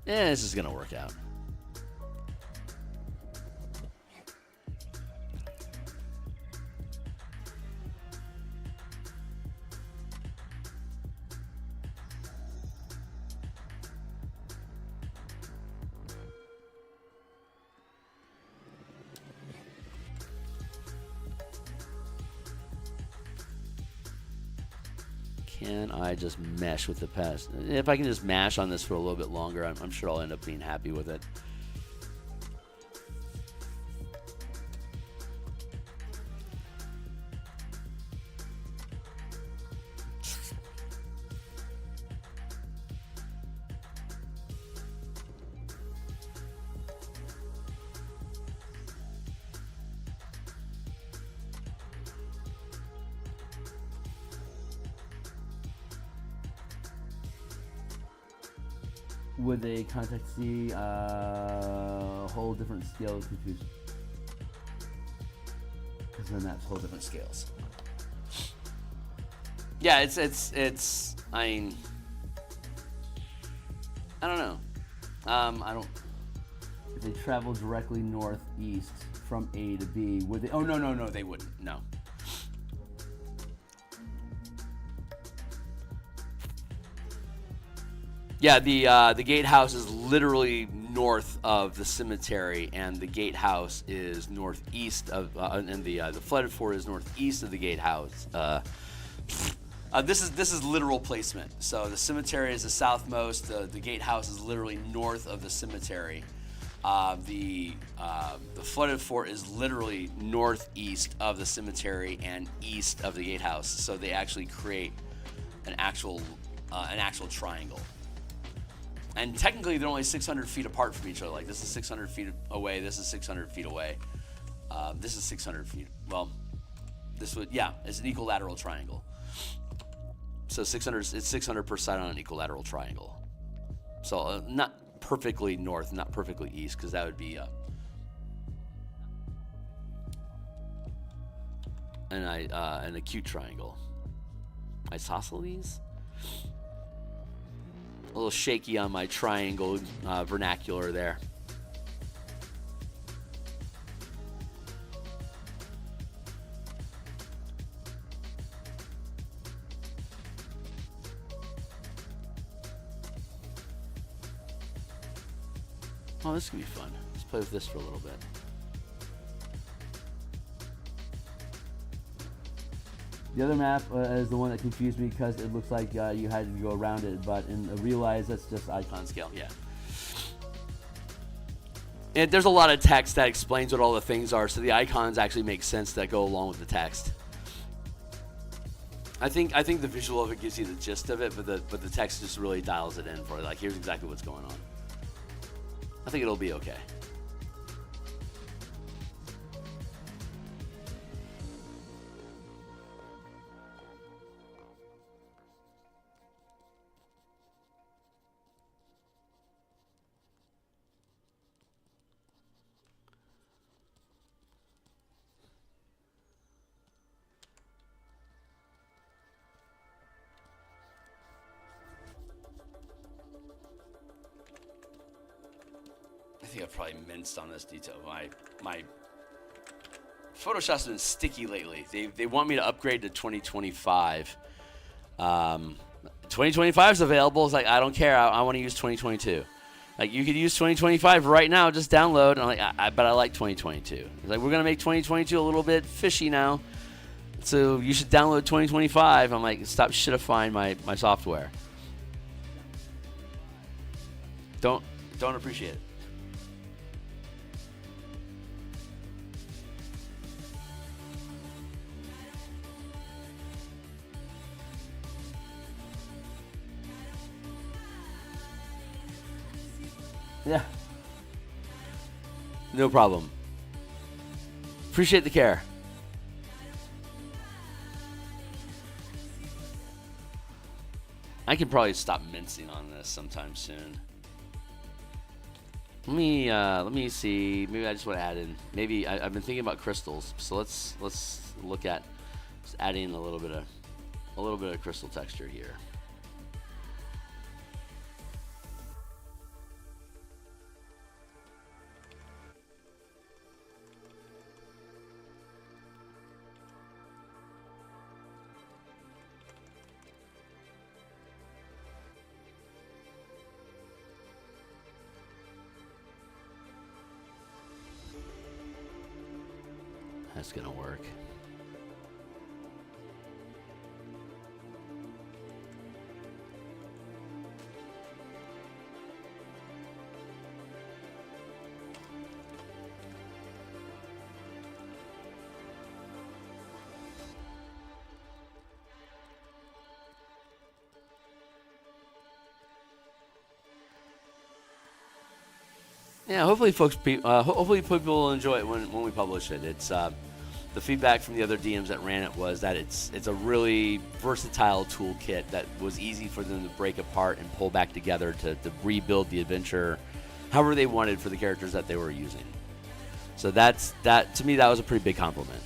This is gonna work out. Can I just mesh with the pest? If I can just mash on this for a little bit longer, I'm sure I'll end up being happy with it.
Would a context see a whole different scale of confusion? Because then that's whole different scales.
Yeah, it's. I mean, I don't know. I don't.
If they travel directly northeast from A to B, would they?
Oh no, they wouldn't. No. Yeah, the gatehouse is literally north of the cemetery, and the gatehouse is northeast of, and the flooded fort is northeast of the gatehouse. This is literal placement. So the cemetery is the southmost. The gatehouse is literally north of the cemetery. The flooded fort is literally northeast of the cemetery and east of the gatehouse. So they actually create an actual triangle. And technically, they're only 600 feet apart from each other. Like, this is 600 feet away. This is 600 feet away. This is 600 feet. Well, this would, yeah, it's an equilateral triangle. So 600, it's 600 per side on an equilateral triangle. So not perfectly north, not perfectly east, because that would be an acute triangle. Isosceles? A little shaky on my triangle vernacular there. Oh, this could be fun. Let's play with this for a little bit.
The other map is the one that confused me because it looks like you had to go around it, but in realize that's just icon scale.
Yeah. And there's a lot of text that explains what all the things are, so the icons actually make sense that go along with the text. I think the visual of it gives you the gist of it, but the text just really dials it in for you. Like, here's exactly what's going on. I think it'll be okay. I think I've probably minced on this detail. My Photoshop's been sticky lately. They want me to upgrade to 2025. 2025 is available. It's like, I don't care. I want to use 2022. Like, you could use 2025 right now. Just download. And I'm like, but I like 2022. It's like, we're gonna make 2022 a little bit fishy now. So you should download 2025. I'm like, stop shitifying my software. Don't appreciate it.
Yeah.
No problem. Appreciate the care. I can probably stop mincing on this sometime soon. Let me see. Maybe I just want to add in. Maybe I've been thinking about crystals. So let's look at just adding a little bit of crystal texture here. That's gonna work.
Yeah, hopefully hopefully people will enjoy it when we publish it. It's the feedback from the other DMs that ran it was that it's a really versatile toolkit that was easy for them to break apart and pull back together to rebuild the adventure however they wanted for the characters that they were using. So that to me, that was a pretty big compliment.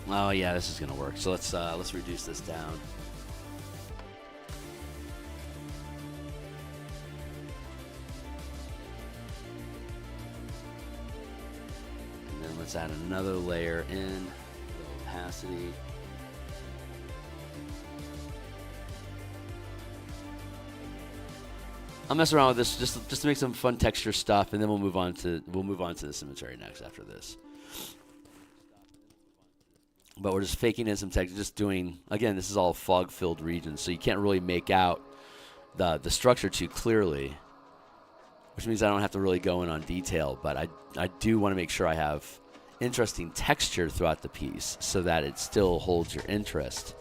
Oh yeah, this is gonna work. So let's reduce this down. And then let's add another layer in, opacity. I'll mess around with this just to make some fun texture stuff, and then we'll move on to the cemetery next after this. But we're just faking in some text, just doing, again, this is all fog-filled regions, so you can't really make out the structure too clearly, which means I don't have to really go in on detail, but I do want to make sure I have interesting texture throughout the piece so that it still holds your interest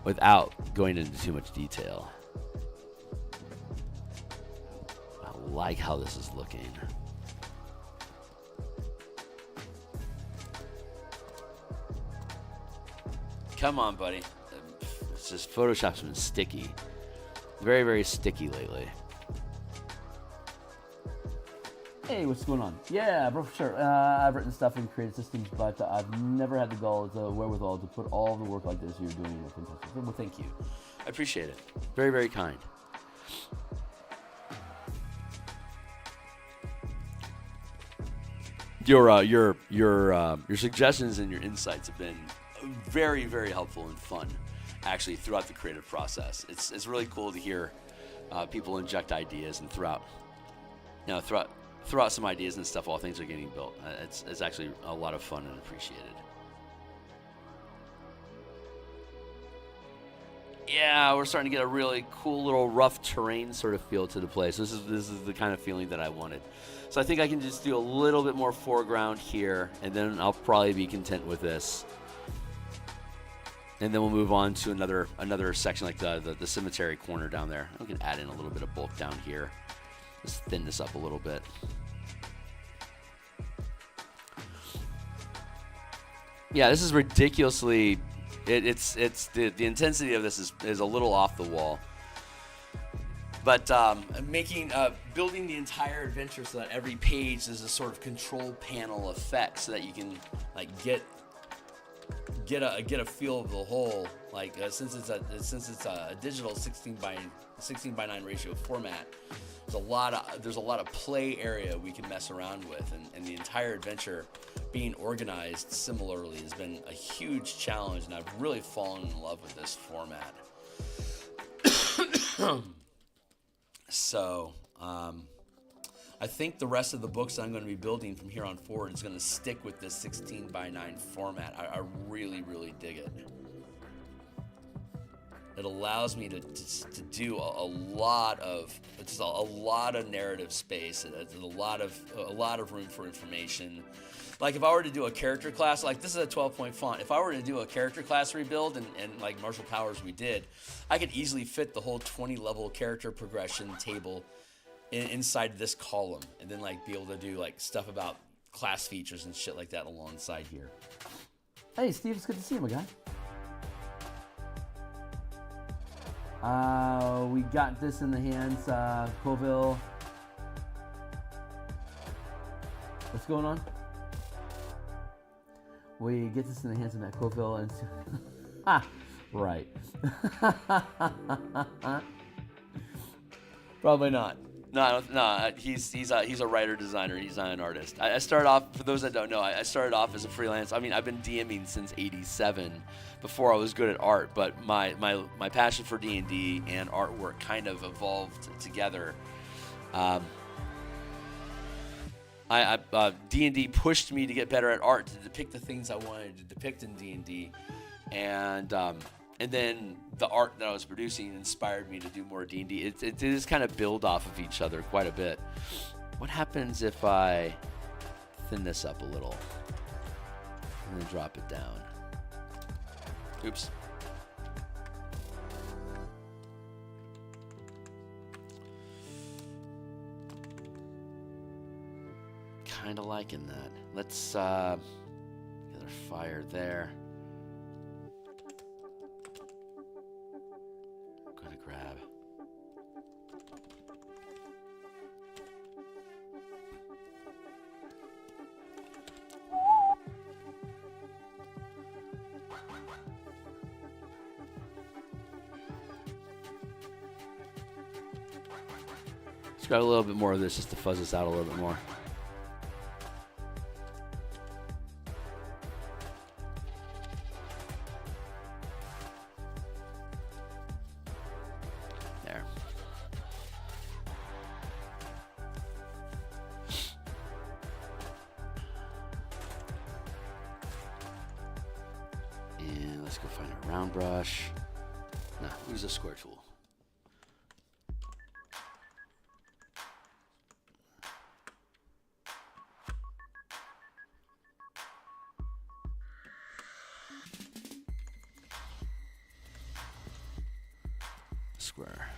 without going into too much detail. I like how this is looking. Come on, buddy. It's just Photoshop's been sticky. Very, very sticky lately. Hey, what's going on? Yeah, bro, for sure. I've written stuff in creative systems, but I've never had the wherewithal to put all the work like this you're doing with Fantastic. Well, thank you. I appreciate it. Very, very kind. Your suggestions and your insights have been very, very helpful and fun, actually, throughout the creative process. It's really cool to hear people inject ideas and throw out some ideas and stuff while things are getting built. It's actually a lot of fun and appreciated. Yeah, we're starting to get a really cool little rough terrain sort of feel to the place. This is the kind of feeling that I wanted. So I think I can just do a little bit more foreground here, and then I'll probably be content with this. And then we'll move on to another section like the cemetery corner down there. We can add in a little bit of bulk down here. Just thin this up a little bit. Yeah, this is ridiculously. It's the intensity of this is a little off the wall. But building the entire adventure so that every page is a sort of control panel effect, so that you can like get a feel of the whole. Like since it's a digital 16 by 9 ratio format, there's a lot of play area we can mess around with, and the entire adventure being organized similarly has been a huge challenge, and I've really fallen in love with this format. So I think the rest of the books I'm going to be building from here on forward is going to stick with this 16 by 9 format. I really, really dig it. It allows me to do a lot of narrative space. There's a lot of room for information. Like if I were to do a character class, like this is a 12-point font. If I were to do a character class rebuild and like Martial Powers we did, I could easily fit the whole 20-level character progression table inside this column, and then like be able to do like stuff about class features and shit like that alongside here. Hey Steve, it's good to see you, my guy. We got this in the hands, Colville. What's going on? We get this in the hands of Matt Colville and right. Probably not. No. He's a writer designer. He's not an artist. I started off. For those that don't know, I started off as a freelance. I mean, I've been DMing since '87. Before I was good at art, but my passion for D&D and artwork kind of evolved together. D&D pushed me to get better at art, to depict the things I wanted to depict in D&D, and then the art that I was producing inspired me to do more D&D. It is kind of build off of each other quite a bit.
What happens if I thin this up a little and then drop it down? Oops. Kind of liking that. Let's get our fire there. I'm gonna grab. Let's grab a little bit more of this just to fuzz this out a little bit more. Square tool. Square.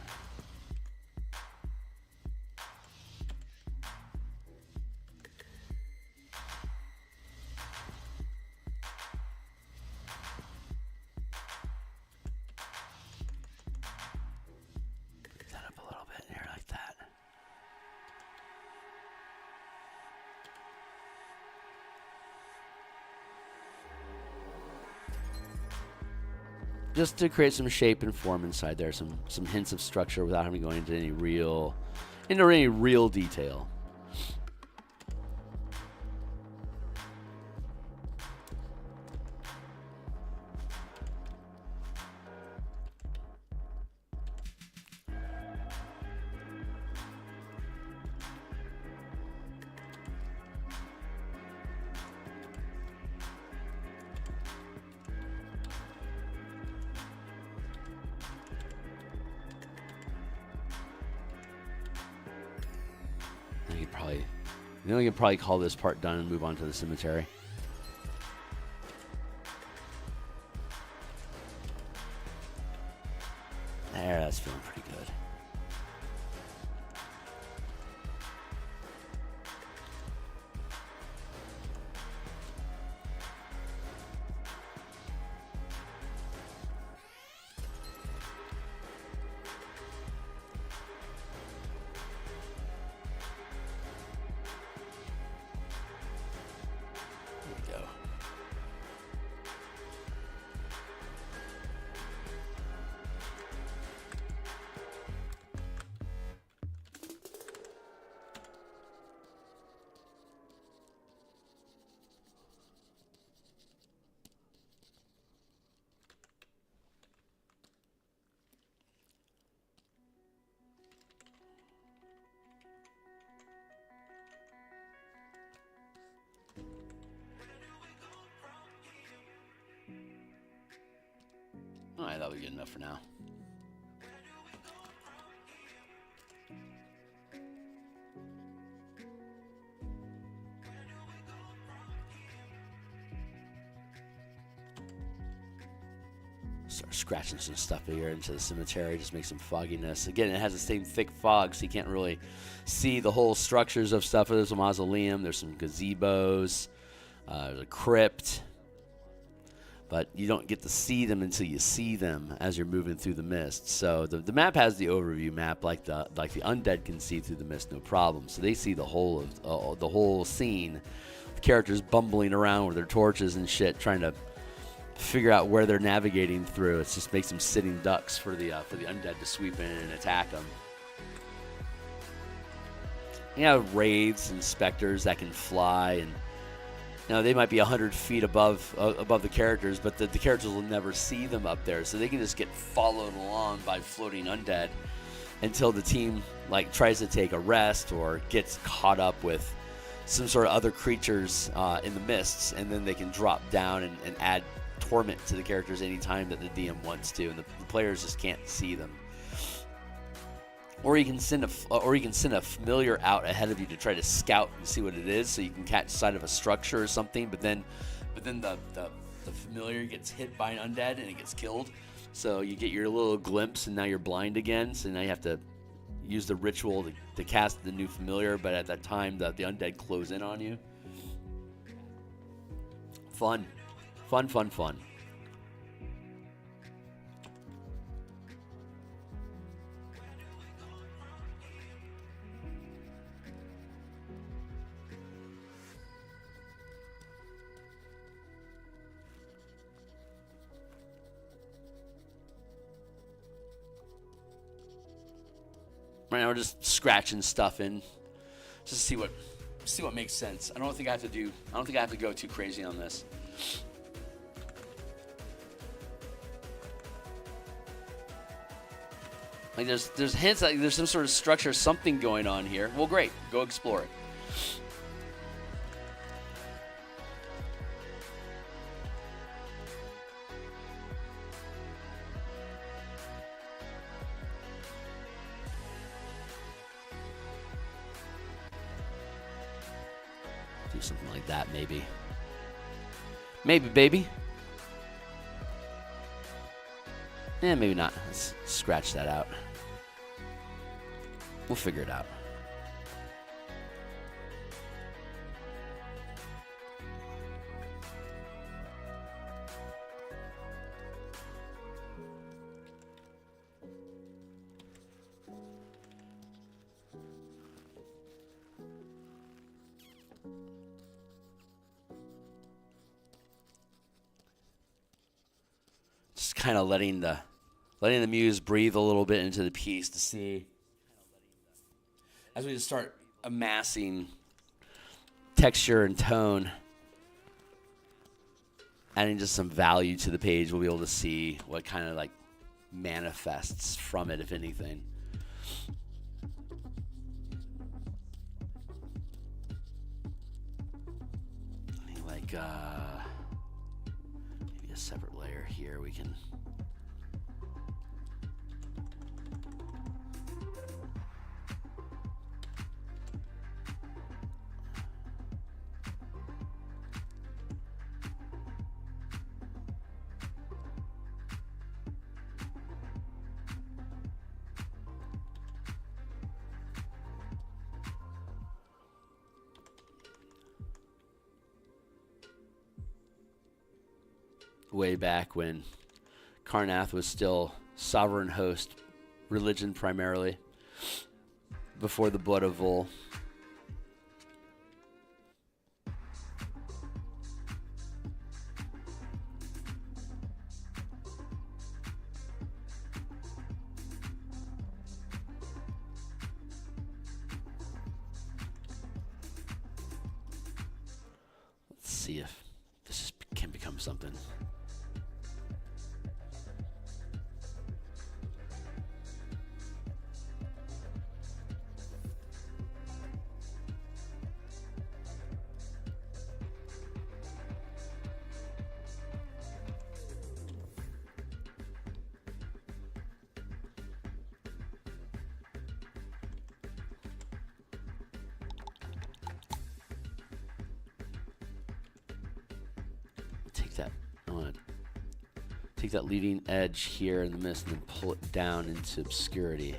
Just to create some shape and form inside there, some hints of structure without having to go into any real detail. We can probably call this part done and move on to the cemetery. There, that's feeling pretty good. Alright, that'll be good enough for now. Start scratching some stuff here into the cemetery, just make some fogginess. Again, it has the same thick fog, so you can't really see the whole structures of stuff. There's a mausoleum, there's some gazebos, there's a crypt. But you don't get to see them until you see them as you're moving through the mist. So the map has the overview map, like the undead can see through the mist, no problem. So they see the whole of the whole scene. The characters bumbling around with their torches and shit, trying to figure out where they're navigating through. It just makes them sitting ducks for the undead to sweep in and attack them. You have wraiths and specters that can fly, and they might be 100 feet above the characters, but the characters will never see them up there, so they can just get followed along by floating undead until the team tries to take a rest or gets caught up with some sort of other creatures in the mists, and then they can drop down and add torment to the characters anytime that the DM wants to, and the players just can't see them. or you can send a familiar out ahead of you to try to scout and see what it is, so you can catch sight of a structure or something. But then the familiar gets hit by an undead and it gets killed. So you get your little glimpse, and now you're blind again. So now you have to use the ritual to cast the new familiar. But at that time, the undead close in on you. Fun. Right now we're just scratching stuff in, just to see what makes sense. I don't think I have to go too crazy on this. Like there's hints like there's some sort of structure, something going on here. Well, great, go explore it. Do something like that, maybe. Maybe, baby. Maybe not. Let's scratch that out. We'll figure it out. Just kind of letting the muse breathe a little bit into the piece to see, as we just start amassing texture and tone, adding just some value to the page, we'll be able to see what kind of like manifests from it, if anything. Like maybe a separate layer here we can. Way back when Karnath was still sovereign host, religion primarily, before the Blood of Vol. Let's see if this can become something. Take that leading edge here in the mist and then pull it down into obscurity.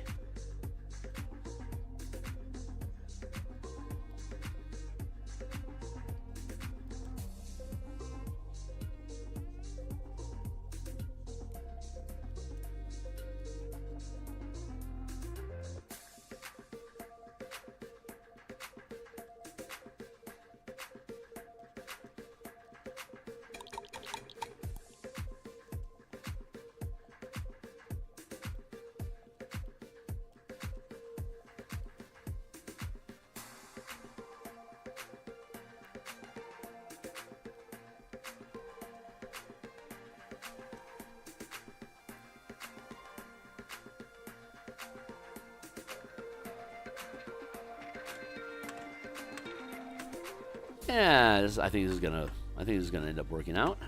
Yeah, I think this is gonna end up working out.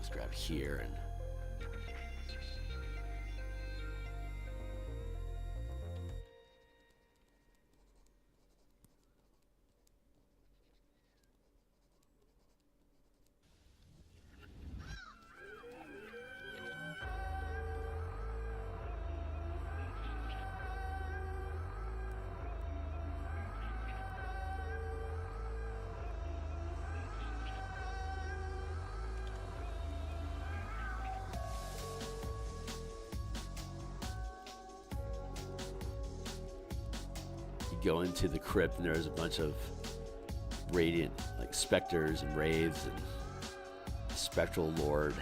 Let's grab here and go into the crypt, and there's a bunch of radiant, like specters and wraiths and spectral lord.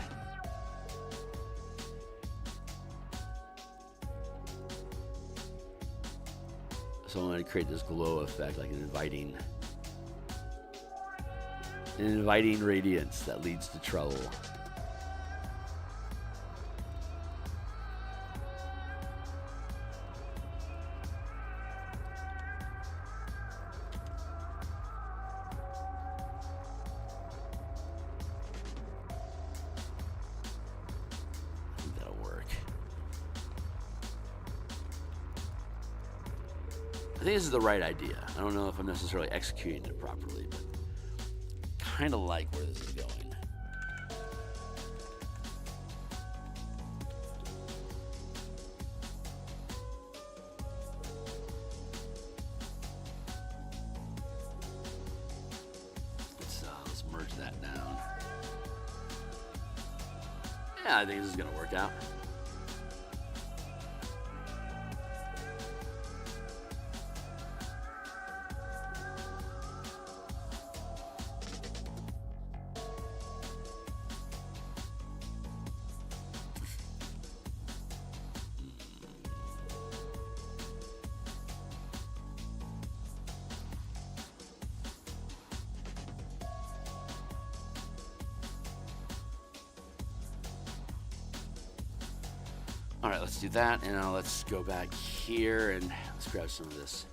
So I'm going to create this glow effect, like an inviting radiance that leads to trouble. I think this is the right idea. I don't know if I'm necessarily executing it properly, but kind of like where this is going. Let's merge that down. Yeah, I think this is going to work out. All right, let's do that, and now let's go back here and let's grab some of this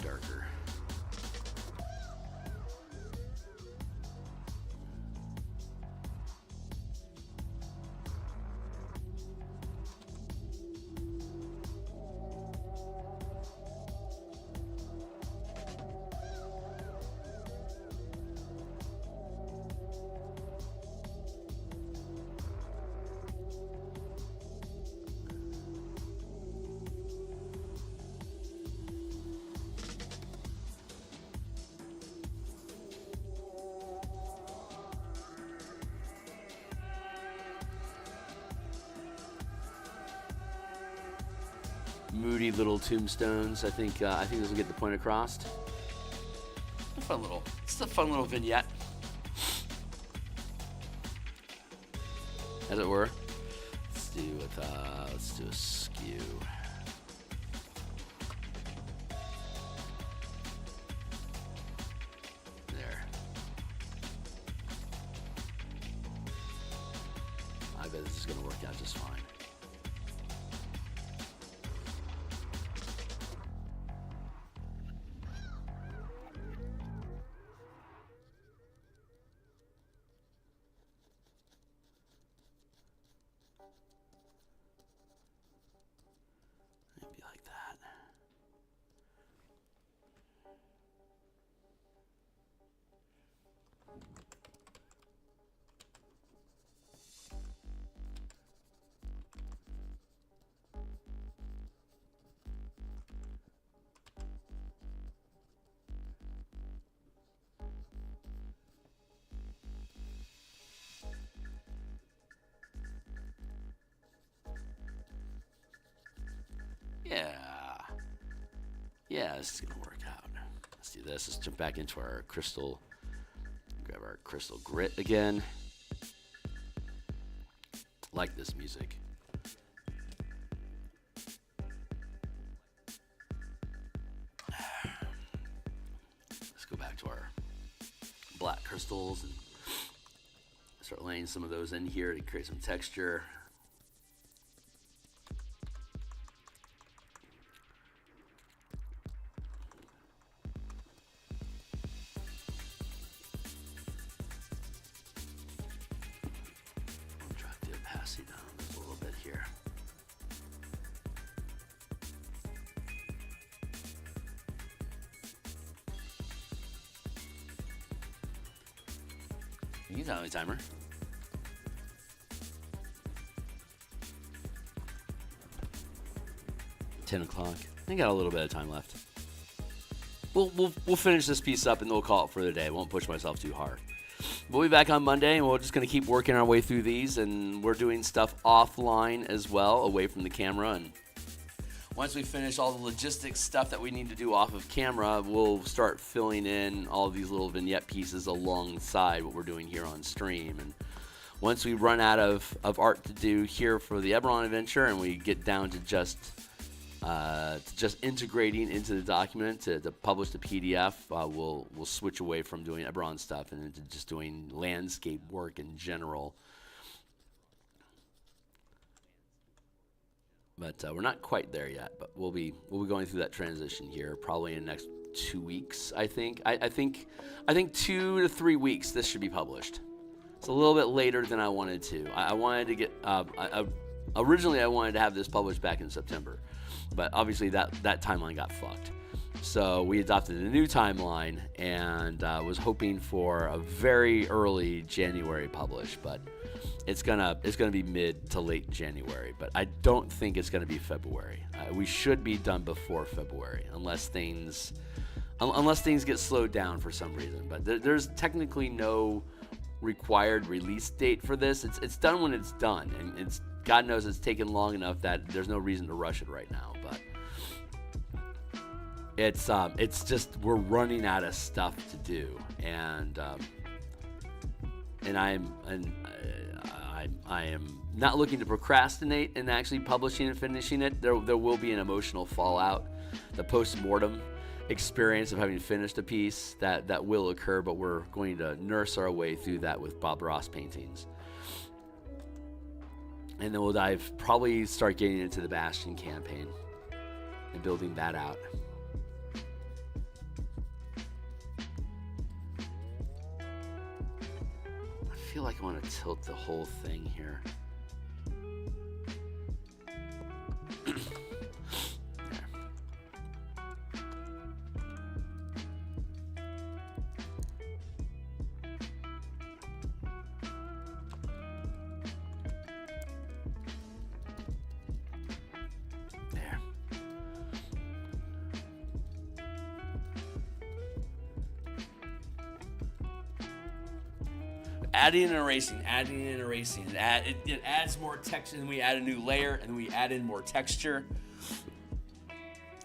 darker. Moody little tombstones. I think this will get the point across. It's a fun little vignette, as it were. Let's do a skew. There. I bet this is going to work out just fine. Maybe like that. Yeah, this is gonna work out. Let's do this. Let's jump back into our crystal. Grab our crystal grit again. Like this music. Let's go back to our black crystals and start laying some of those in here to create some texture. You tell me, timer. $10. I got a little bit of time left. We'll finish this piece up and then we'll call it for the day. I won't push myself too hard. We'll be back on Monday and we're just going to keep working our way through these, and we're doing stuff offline as well, away from the camera. And once we finish all the logistics stuff that we need to do off of camera, we'll start filling in all of these little vignette pieces alongside what we're doing here on stream. And once we run out of art to do here for the Eberron adventure and we get down to just integrating into the document to publish the PDF, we'll switch away from doing Eberron stuff and into just doing landscape work in general. But we're not quite there yet. But we'll be going through that transition here probably in the next 2 weeks. I think 2 to 3 weeks this should be published. It's a little bit later than I wanted to. I wanted to get originally I wanted to have this published back in September. But obviously that timeline got fucked. So we adopted a new timeline and was hoping for a very early January publish, but it's gonna be mid to late January. But I don't think it's gonna be February. We should be done before February, unless things get slowed down for some reason. But there's technically no required release date for this. It's done when it's done, and it's God knows it's taken long enough that there's no reason to rush it right now. But it's just we're running out of stuff to do, and I am not looking to procrastinate in actually publishing and finishing it. There will be an emotional fallout, the post-mortem experience of having finished a piece that will occur, but we're going to nurse our way through that with Bob Ross paintings. And then we'll probably start getting into the Bastion campaign and building that out. I feel like I want to tilt the whole thing here. Adding and erasing. It adds more texture, and we add a new layer, and we add in more texture.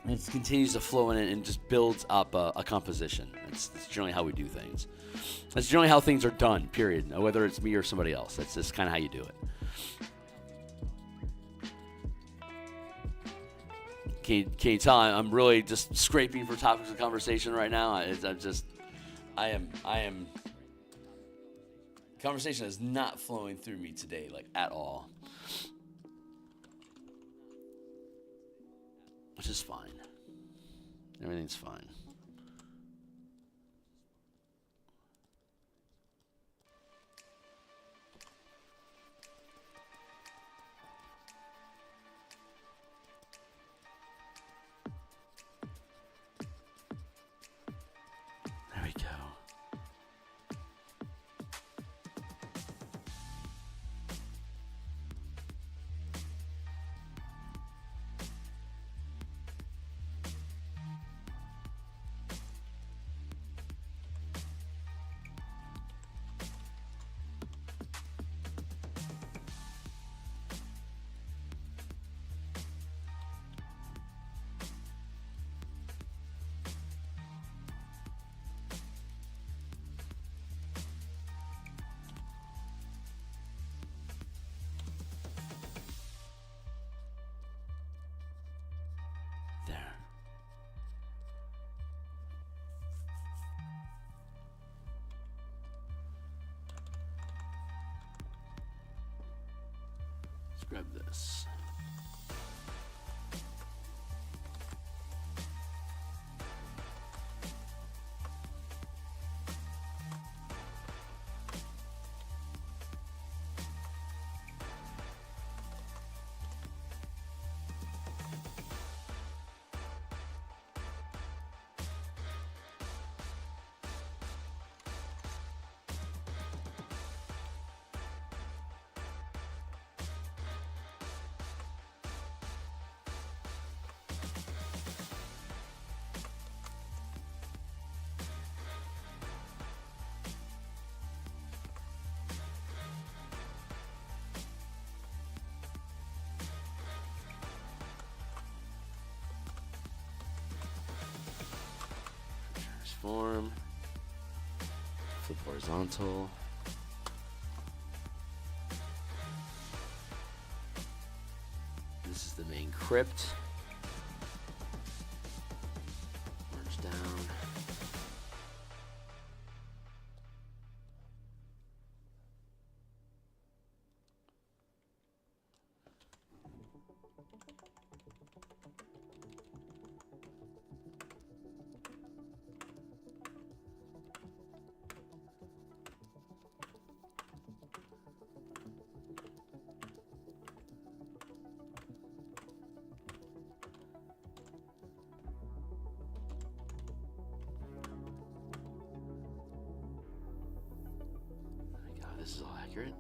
And it continues to flow in and just builds up a composition. That's generally how we do things. That's generally how things are done, period. Whether it's me or somebody else. That's just kind of how you do it. Can you tell I'm really just scraping for topics of conversation right now? I am. Conversation is not flowing through me today, like at all. Which is fine. Everything's fine. There we go. Grab this. transform. Flip horizontal. This is the main crypt. Merge down. This is all accurate.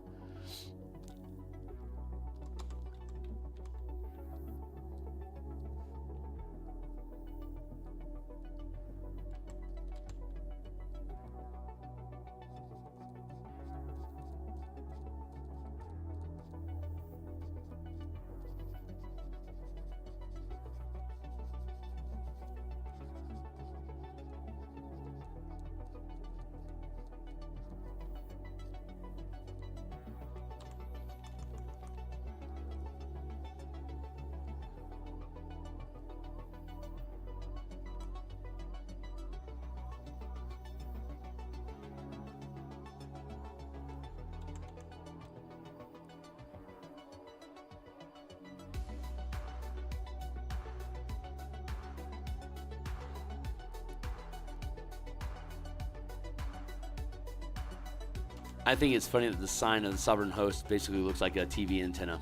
I think it's funny that the sign of the Sovereign Host basically looks like a TV antenna.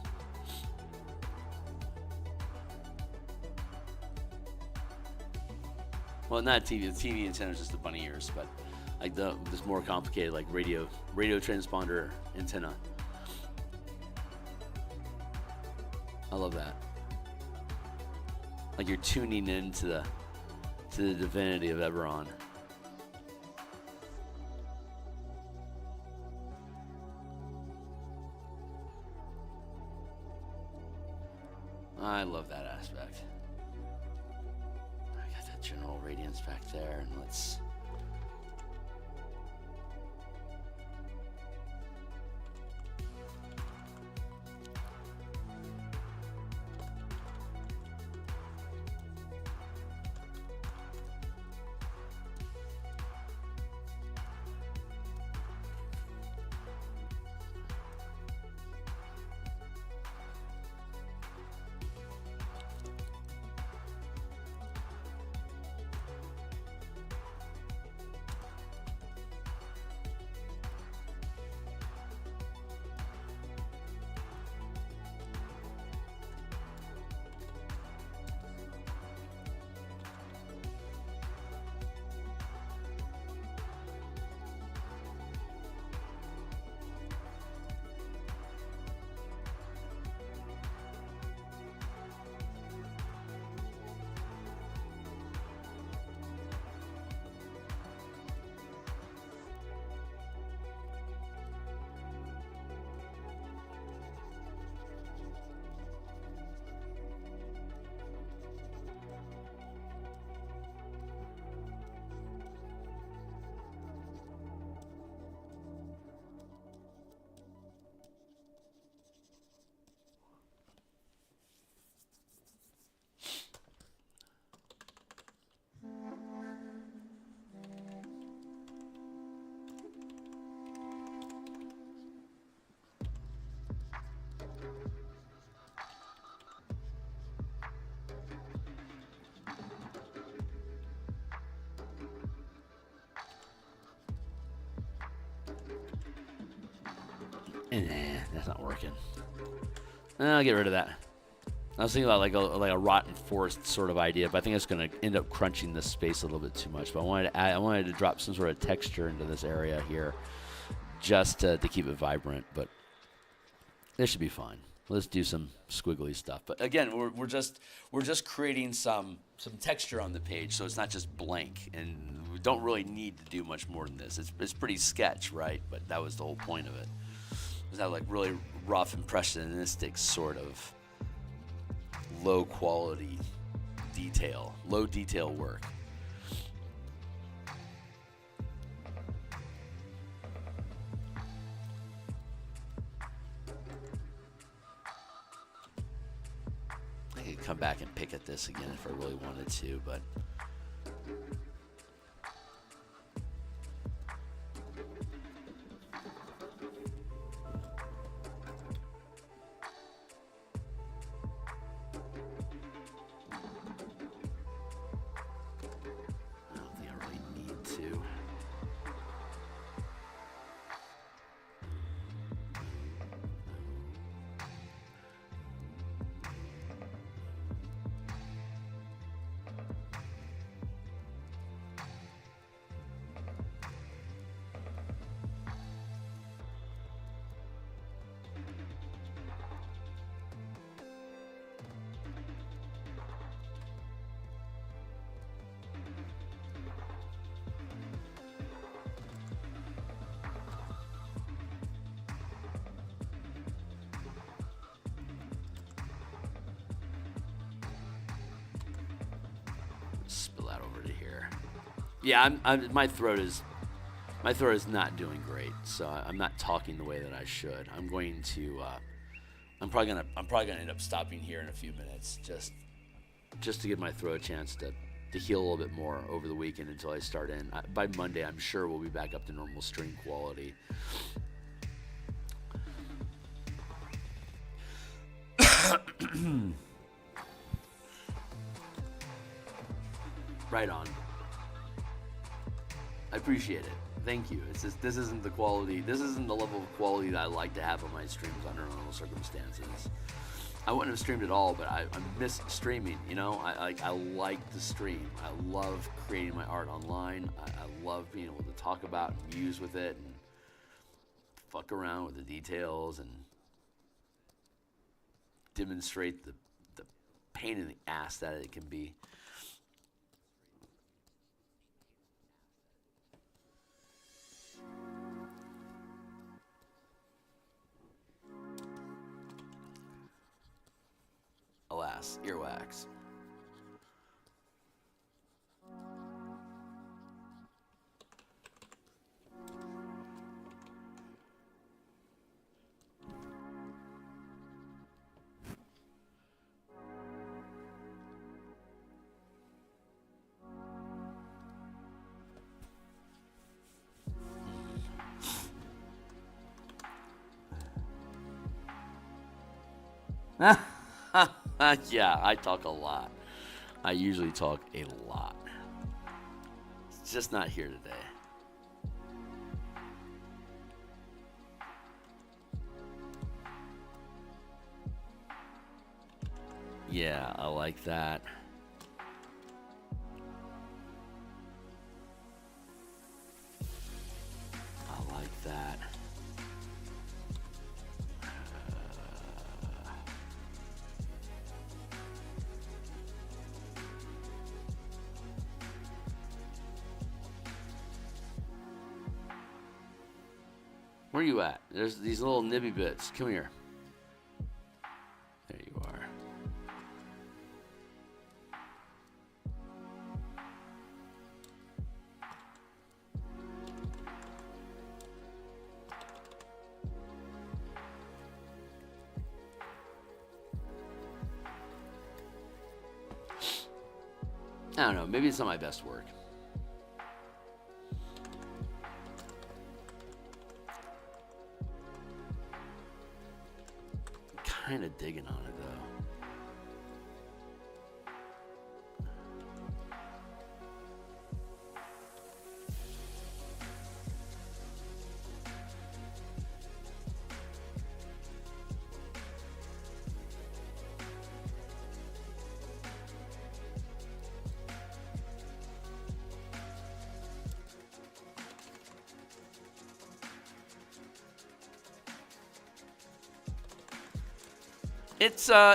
Well, not TV. The TV antenna is just the bunny ears, but like this more complicated, like radio transponder antenna. I love that. Like you're tuning into the divinity of Eberron. I love that aspect. I got that general radiance back there, and let's... That's not working. I'll get rid of that. I was thinking about like a rotten forest sort of idea, but I think it's going to end up crunching this space a little bit too much. But I wanted to drop some sort of texture into this area here, just to keep it vibrant. But this should be fine. Let's do some squiggly stuff. But again, we're just creating some texture on the page, so it's not just blank. And we don't really need to do much more than this. It's pretty sketch, right? But that was the whole point of it. It's that like really rough, impressionistic sort of low quality detail, low detail work. come back and pick at this again if I really wanted to, but. Spill that over to here. Yeah, my throat is not doing great, so I'm not talking the way that I should. I'm going to I'm probably gonna end up stopping here in a few minutes, just to give my throat a chance to heal a little bit more over the weekend until I start in. By Monday, I'm sure we'll be back up to normal stream quality. Right on. I appreciate it. Thank you. It's just, this isn't the level of quality that I like to have on my streams under normal circumstances. I wouldn't have streamed at all, but I miss streaming, you know? I like to stream. I love creating my art online. I love being able to talk about and muse with it and fuck around with the details and demonstrate the pain in the ass that it can be. Alas, earwax. Yeah, I talk a lot. I usually talk a lot. It's just not here today. Yeah, I like that. I like that. Where are you at? There's these little nibby bits. Come here. There you are. I don't know. Maybe it's not my best work. Kind of digging on it though.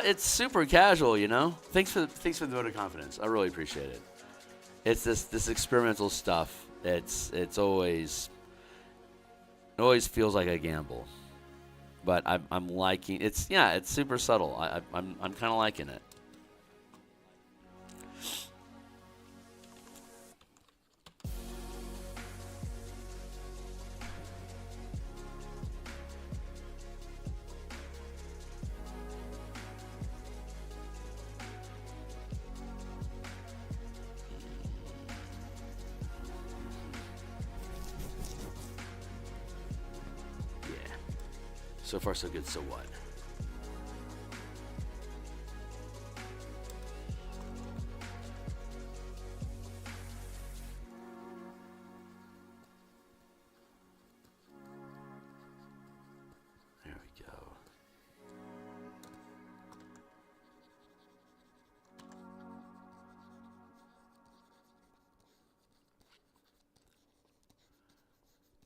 It's super casual, you know. Thanks for the vote of confidence. I really appreciate it. It's this experimental stuff. It always feels like a gamble, but I'm liking it's super subtle. I'm kind of liking it. So far, so good. So what? There we go.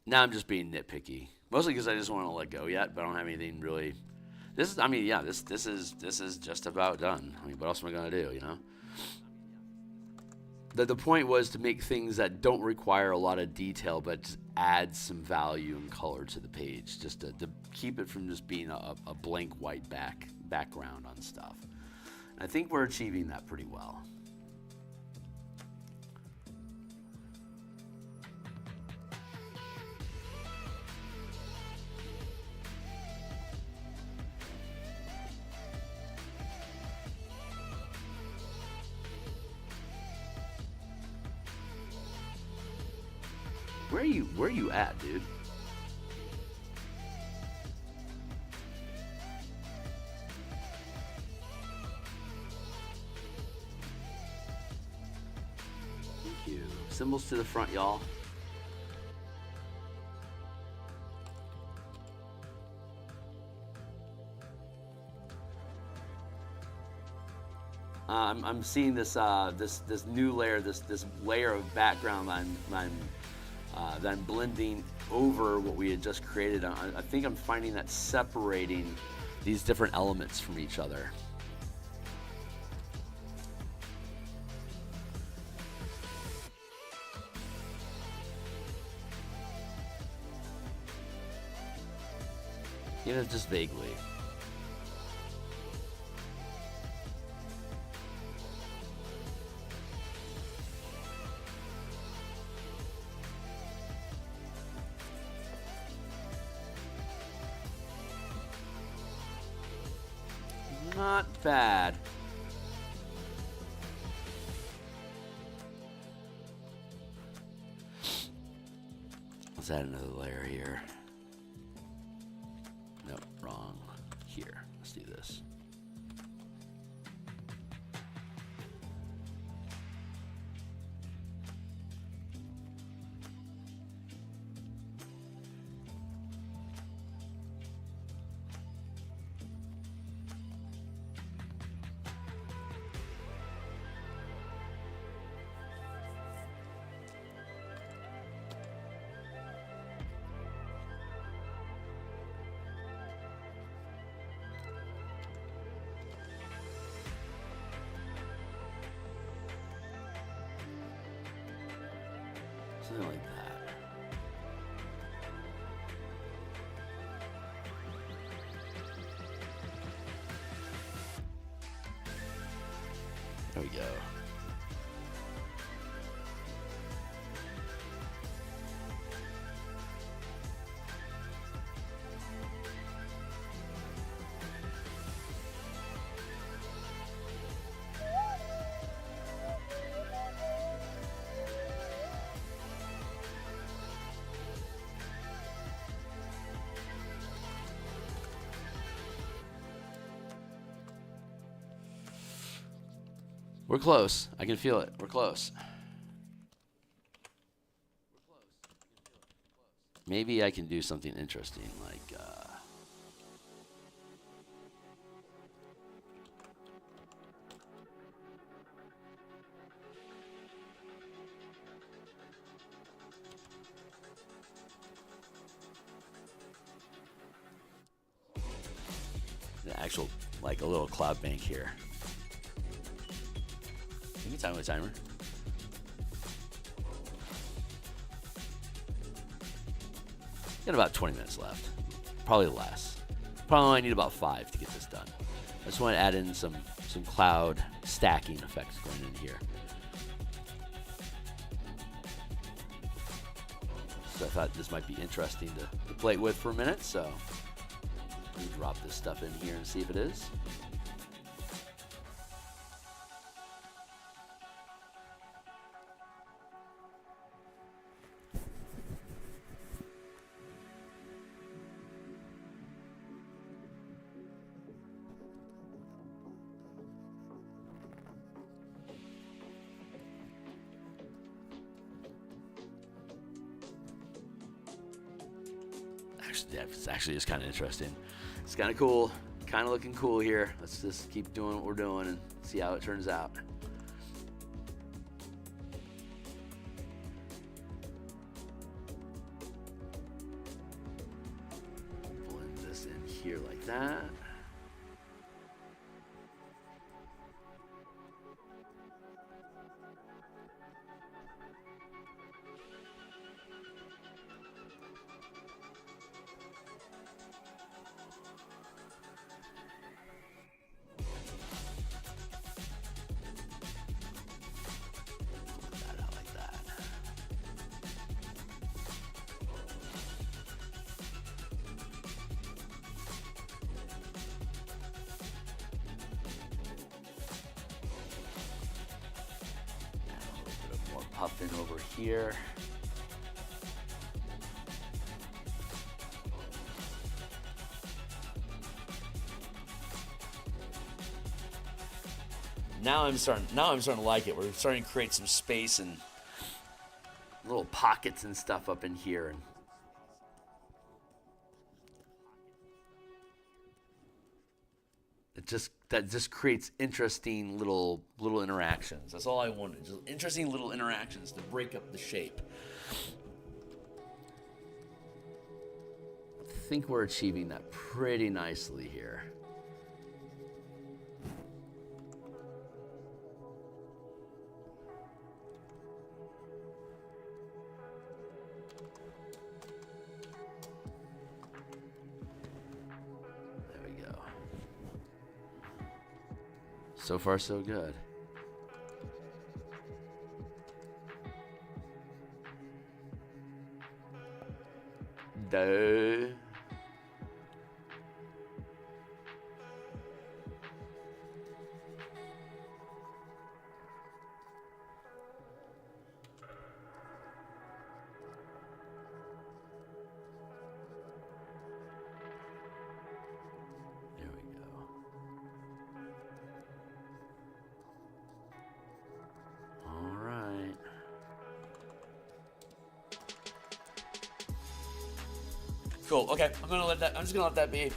Now I'm just being nitpicky, mostly because I just want to let go yet, but I don't have anything really. This is, I mean, yeah, this is just about done. I mean, what else am I gonna do, you know? The point was to make things that don't require a lot of detail, but just add some value and color to the page, just to keep it from just being a blank white background on stuff. And I think we're achieving that pretty well. Where are you at, dude? Thank you. Symbols to the front, y'all. I'm seeing this this new layer, this layer of background that I'm blending over what we had just created. I think I'm finding that separating these different elements from each other. You know, just vaguely. Not bad. Let's add another layer here. Nope, wrong. Here, let's do this. Something like that. There we go. We're close. I can feel it. We're close. Maybe I can do something interesting, like the actual, like a little cloud bank here. You can time with a timer. Got about 20 minutes left. Probably less. Probably only need about 5 to get this done. I just want to add in some cloud stacking effects going in here. So I thought this might be interesting to play with for a minute, so let me drop this stuff in here and see if it is. it's actually just kind of interesting. It's kind of cool, kind of looking cool here. Let's just keep doing what we're doing and see how it turns out. Blend this in here like that. Puffin over here. Now I'm starting to like it. We're starting to create some space and little pockets and stuff up in here. And that just creates interesting little interactions. That's all I wanted. Just interesting little interactions to break up the shape. I think we're achieving that pretty nicely here. So far, so good. Duh. Cool. Okay, I'm just gonna let that be.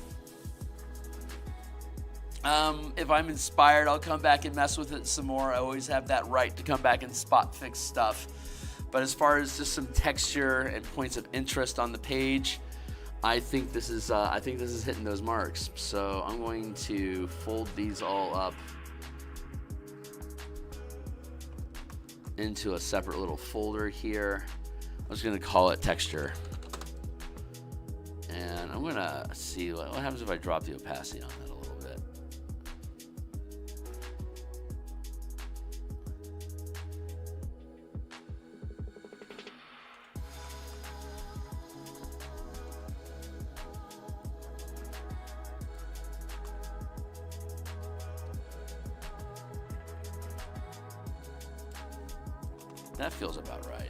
If I'm inspired, I'll come back and mess with it some more. I always have that right to come back and spot fix stuff. But as far as just some texture and points of interest on the page, I think this is hitting those marks. So I'm going to fold these all up into a separate little folder here. I'm just gonna call it texture. And I'm gonna see what happens if I drop the opacity on that a little bit. That feels about right.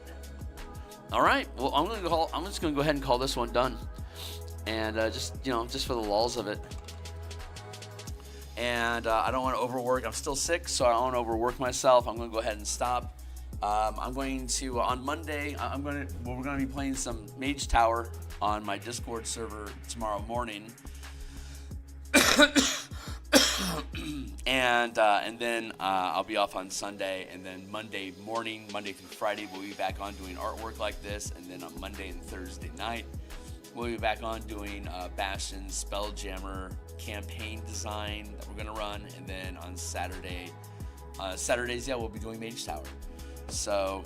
All right. Well, I'm just gonna go ahead and call this one done. And just for the lulz of it. And I don't want to overwork. I'm still sick, so I don't want to overwork myself. I'm going to go ahead and stop. I'm going to on Monday. We're going to be playing some Mage Tower on my Discord server tomorrow morning. And then I'll be off on Sunday, and then Monday morning, Monday through Friday, we'll be back on doing artwork like this, and then on Monday and Thursday night, we'll be back on doing Bastion's Spelljammer campaign design that we're gonna run, and then on Saturdays, we'll be doing Mage Tower. So,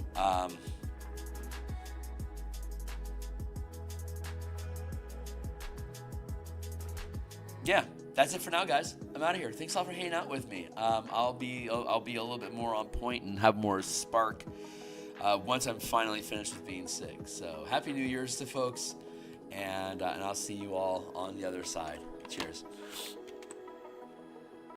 yeah, that's it for now, guys. I'm out of here. Thanks all for hanging out with me. I'll be a little bit more on point and have more spark once I'm finally finished with being sick. So, Happy New Year's to folks. And I'll see you all on the other side. Cheers.